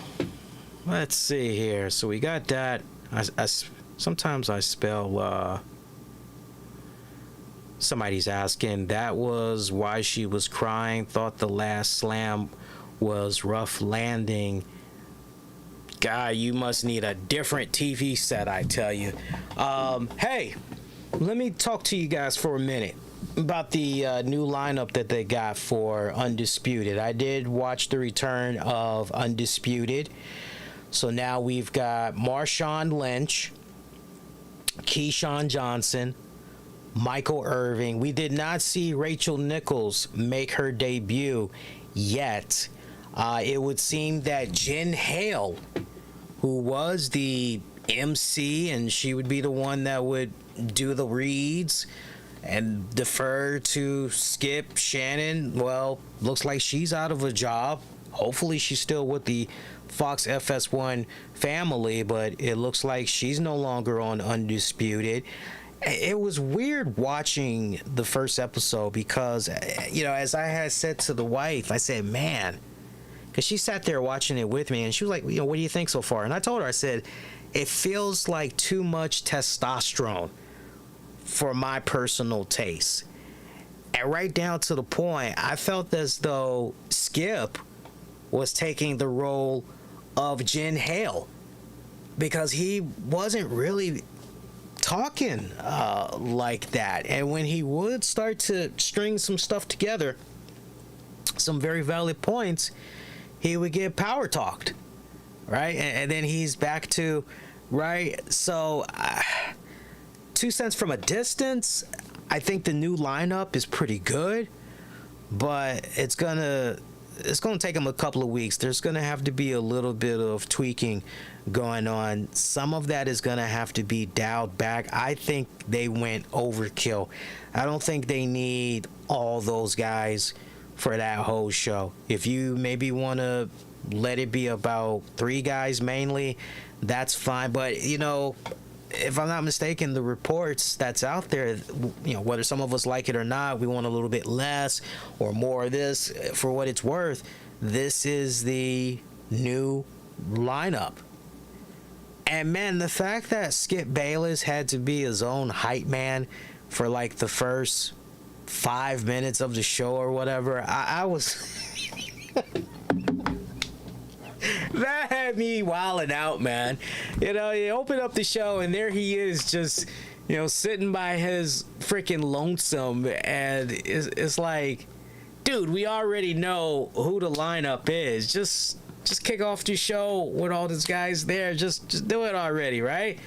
let's see here. So we got that. Sometimes I spell. Somebody's asking, that was why she was crying. Thought the last slam was rough landing. Guy, you must need a different TV set, I tell you. Hey, let me talk to you guys for a minute about the new lineup that they got for Undisputed. I did watch the return of Undisputed. So now we've got Marshawn Lynch, Keyshawn Johnson, Michael Irving. We did not see Rachel Nichols make her debut yet. It would seem that Jen Hale, who was the MC, and she would be the one that would do the reads and defer to Skip Shannon, well, looks like she's out of a job. Hopefully she's still with the Fox FS1 family, but it looks like she's no longer on Undisputed. It was weird watching the first episode because, you know, as I had said to the wife, I said, man, because she sat there watching it with me and she was like, you know, what do you think so far? And I told her, I said, it feels like too much testosterone for my personal taste. And right down to the point, I felt as though Skip was taking the role of Jen Hale because he wasn't really talking like that. And when he would start to string some stuff together, some very valid points, he would get power talked, right? And then he's back to, right? So 2 cents from a distance, I think the new lineup is pretty good, but it's gonna take them a couple of weeks. There's gonna have to be a little bit of tweaking going on. Some of that is gonna have to be dialed back. I think they went overkill. I don't think they need all those guys for that whole show. If you maybe want to let it be about 3 guys mainly, that's fine. But you know, if I'm not mistaken, the reports that's out there, you know, whether some of us like it or not, we want a little bit less or more of this. For what it's worth, this is the new lineup. And man, the fact that Skip Bayless had to be his own hype man for like the first 5 minutes of the show or whatever, I was that had me wilding out, man. You know, you open up the show and there he is, just, you know, sitting by his freaking lonesome, and it's like, dude, we already know who the lineup is. Just kick off the show with all these guys there. Just do it already, right?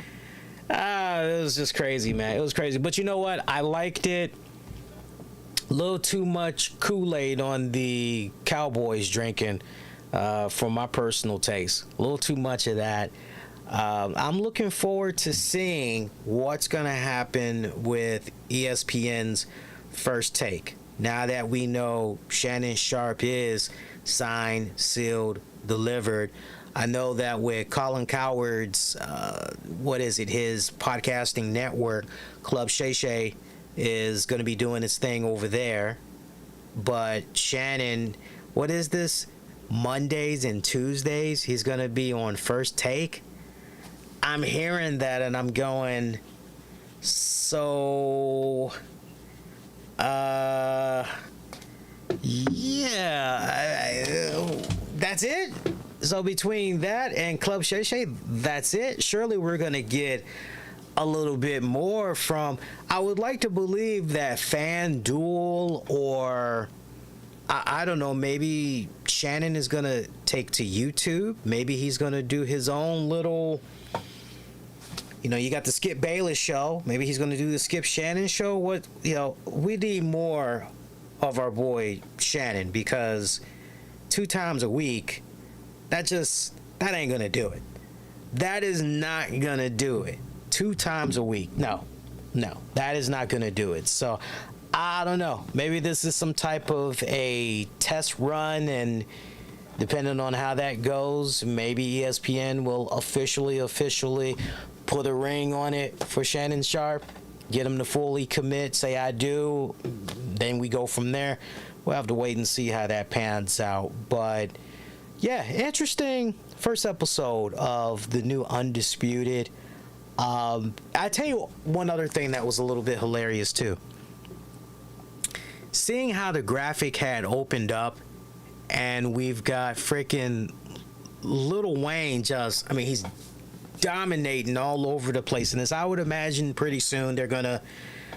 It was just crazy, man. It was crazy. But you know what? I liked it. A little too much Kool-Aid on the Cowboys drinking, for my personal taste. A little too much of that. I'm looking forward to seeing what's going to happen with ESPN's First Take. Now that we know Shannon Sharpe is signed, sealed, delivered. I know that with Colin Cowherd's, his podcasting network, Club Shay Shay, is going to be doing its thing over there. But Shannon, what is this? Mondays and Tuesdays, he's going to be on First Take. I'm hearing that and I'm going, so, that's it? So between that and Club Shay Shay, that's it? Surely we're going to get a little bit more from, I would like to believe that FanDuel, or I don't know, maybe Shannon is going to take to YouTube. Maybe he's going to do his own little, you know, you got the Skip Bayless show. Maybe he's going to do the Skip Shannon show. What, you know, we need more of our boy Shannon, because 2 times a week, that ain't going to do it. That is not going to do it. 2 times a week. No, that is not going to do it. So I don't know. Maybe this is some type of a test run, and depending on how that goes, maybe ESPN will officially put a ring on it for Shannon Sharpe, get him to fully commit, say I do, then we go from there. We'll have to wait and see how that pans out. But yeah, interesting first episode of the new Undisputed. I tell you one other thing that was a little bit hilarious too. Seeing how the graphic had opened up, and we've got freaking Lil Wayne he's dominating all over the place in this. I would imagine pretty soon they're gonna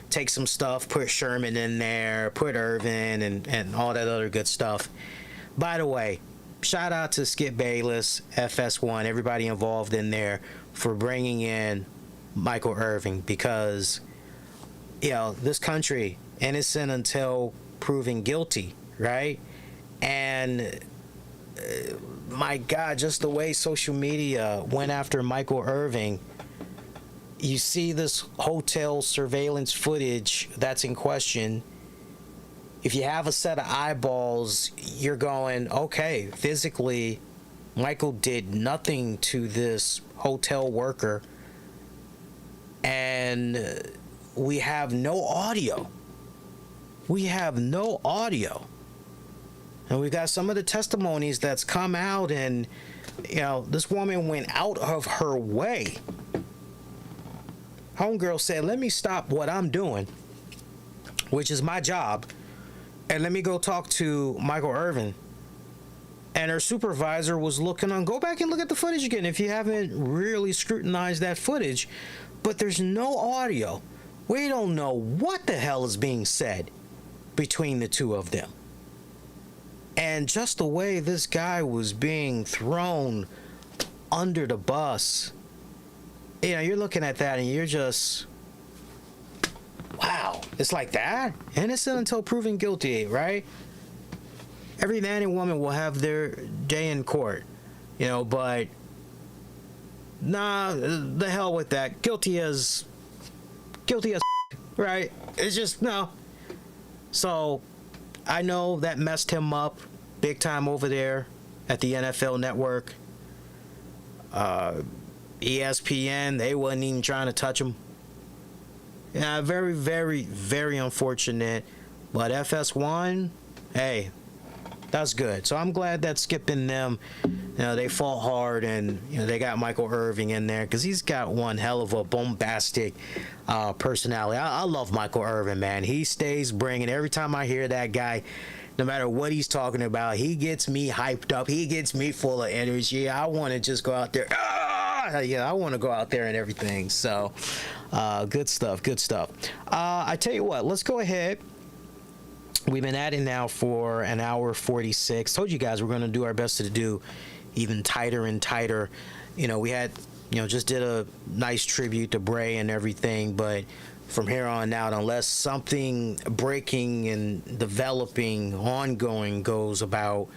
take some stuff, put Sherman in there, put Irvin and all that other good stuff. By the way, shout out to Skip Bayless, FS1, everybody involved in there for bringing in Michael Irvin, because, you know, this country, innocent until proven guilty, right? And my God, just the way social media went after Michael Irvin. You see this hotel surveillance footage that's in question. If you have a set of eyeballs, you're going, okay, physically, Michael did nothing to this hotel worker, and we have no audio. And we got some of the testimonies that's come out, and, you know, this woman went out of her way. Homegirl said, let me stop what I'm doing, which is my job, and let me go talk to Michael Irvin. And her supervisor was looking on. Go back and look at the footage again if you haven't really scrutinized that footage. But there's no audio. We don't know what the hell is being said between the two of them. And just the way this guy was being thrown under the bus, you know, you're looking at that and you're just, wow. It's like that. Innocent until proven guilty, right? Every man and woman will have their day in court, but nah, the hell with that. Guilty as right? It's just, no. So, I know that messed him up big time over there at the NFL Network. ESPN, they wasn't even trying to touch him. Yeah, very, very, very unfortunate. But FS1, hey, that's good. So I'm glad that Skip and them, they fought hard, and they got Michael Irvin in there because he's got one hell of a bombastic personality. I love Michael Irvin, man. He stays bringing. Every time I hear that guy, no matter what he's talking about, he gets me hyped up. He gets me full of energy. I want to just go out there. I want to go out there and everything. So, good stuff. I tell you what, let's go ahead. We've been at it now for an hour 46. Told you guys we're going to do our best to do even tighter and tighter. We had, just did a nice tribute to Bray and everything, but from here on out, unless something breaking and developing, ongoing goes about,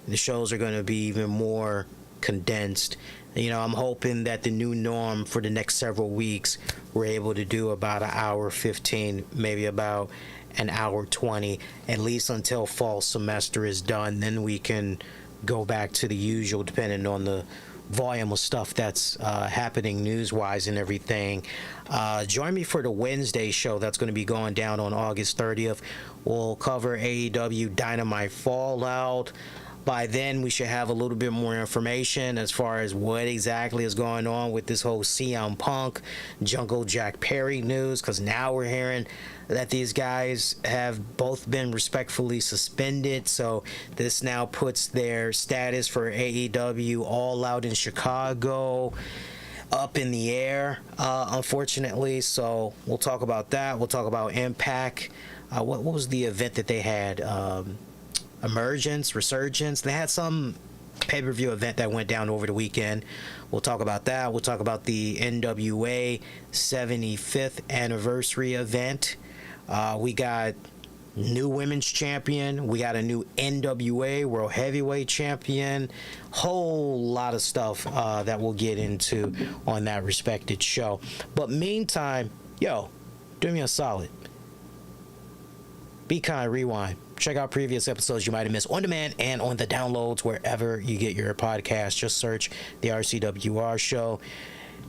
the shows are going to be even more condensed. I'm hoping that the new norm for the next several weeks, we're able to do about an hour 15, maybe about an hour 20, at least until fall semester is done. Then we can go back to the usual, depending on the volume of stuff that's happening news-wise and everything. Join me for the Wednesday show that's going to be going down on August 30th. We'll cover AEW Dynamite Fallout. By then, we should have a little bit more information as far as what exactly is going on with this whole CM Punk, Jungle Jack Perry news, because now we're hearing that these guys have both been respectfully suspended. So this now puts their status for AEW All Out in Chicago up in the air, unfortunately. So we'll talk about that. We'll talk about Impact. What was the event that they had? Resurgence. They had some pay-per-view event that went down over the weekend. We'll talk about that. We'll talk about the NWA 75th anniversary event. We got new women's champion. We got a new NWA World Heavyweight champion. Whole lot of stuff that we'll get into on that respected show. But meantime, do me a solid. Be kind, rewind. Check out previous episodes you might have missed on demand and on the downloads wherever you get your podcast. Just search the RCWR Show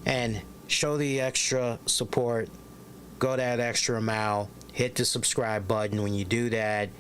and show the extra support. Go that extra mile. Hit the subscribe button. When you do that,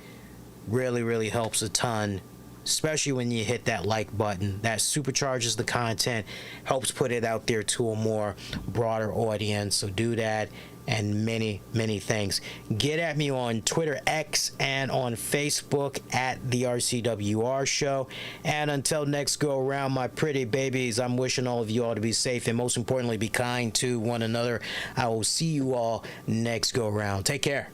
really, really helps a ton, especially when you hit that like button. That supercharges the content, helps put it out there to a more broader audience. So do that. And many, many thanks. Get at me on Twitter, X, and on Facebook at the RCWR Show. And until next go around, my pretty babies, I'm wishing all of you all to be safe and most importantly, be kind to one another. I will see you all next go around. Take care.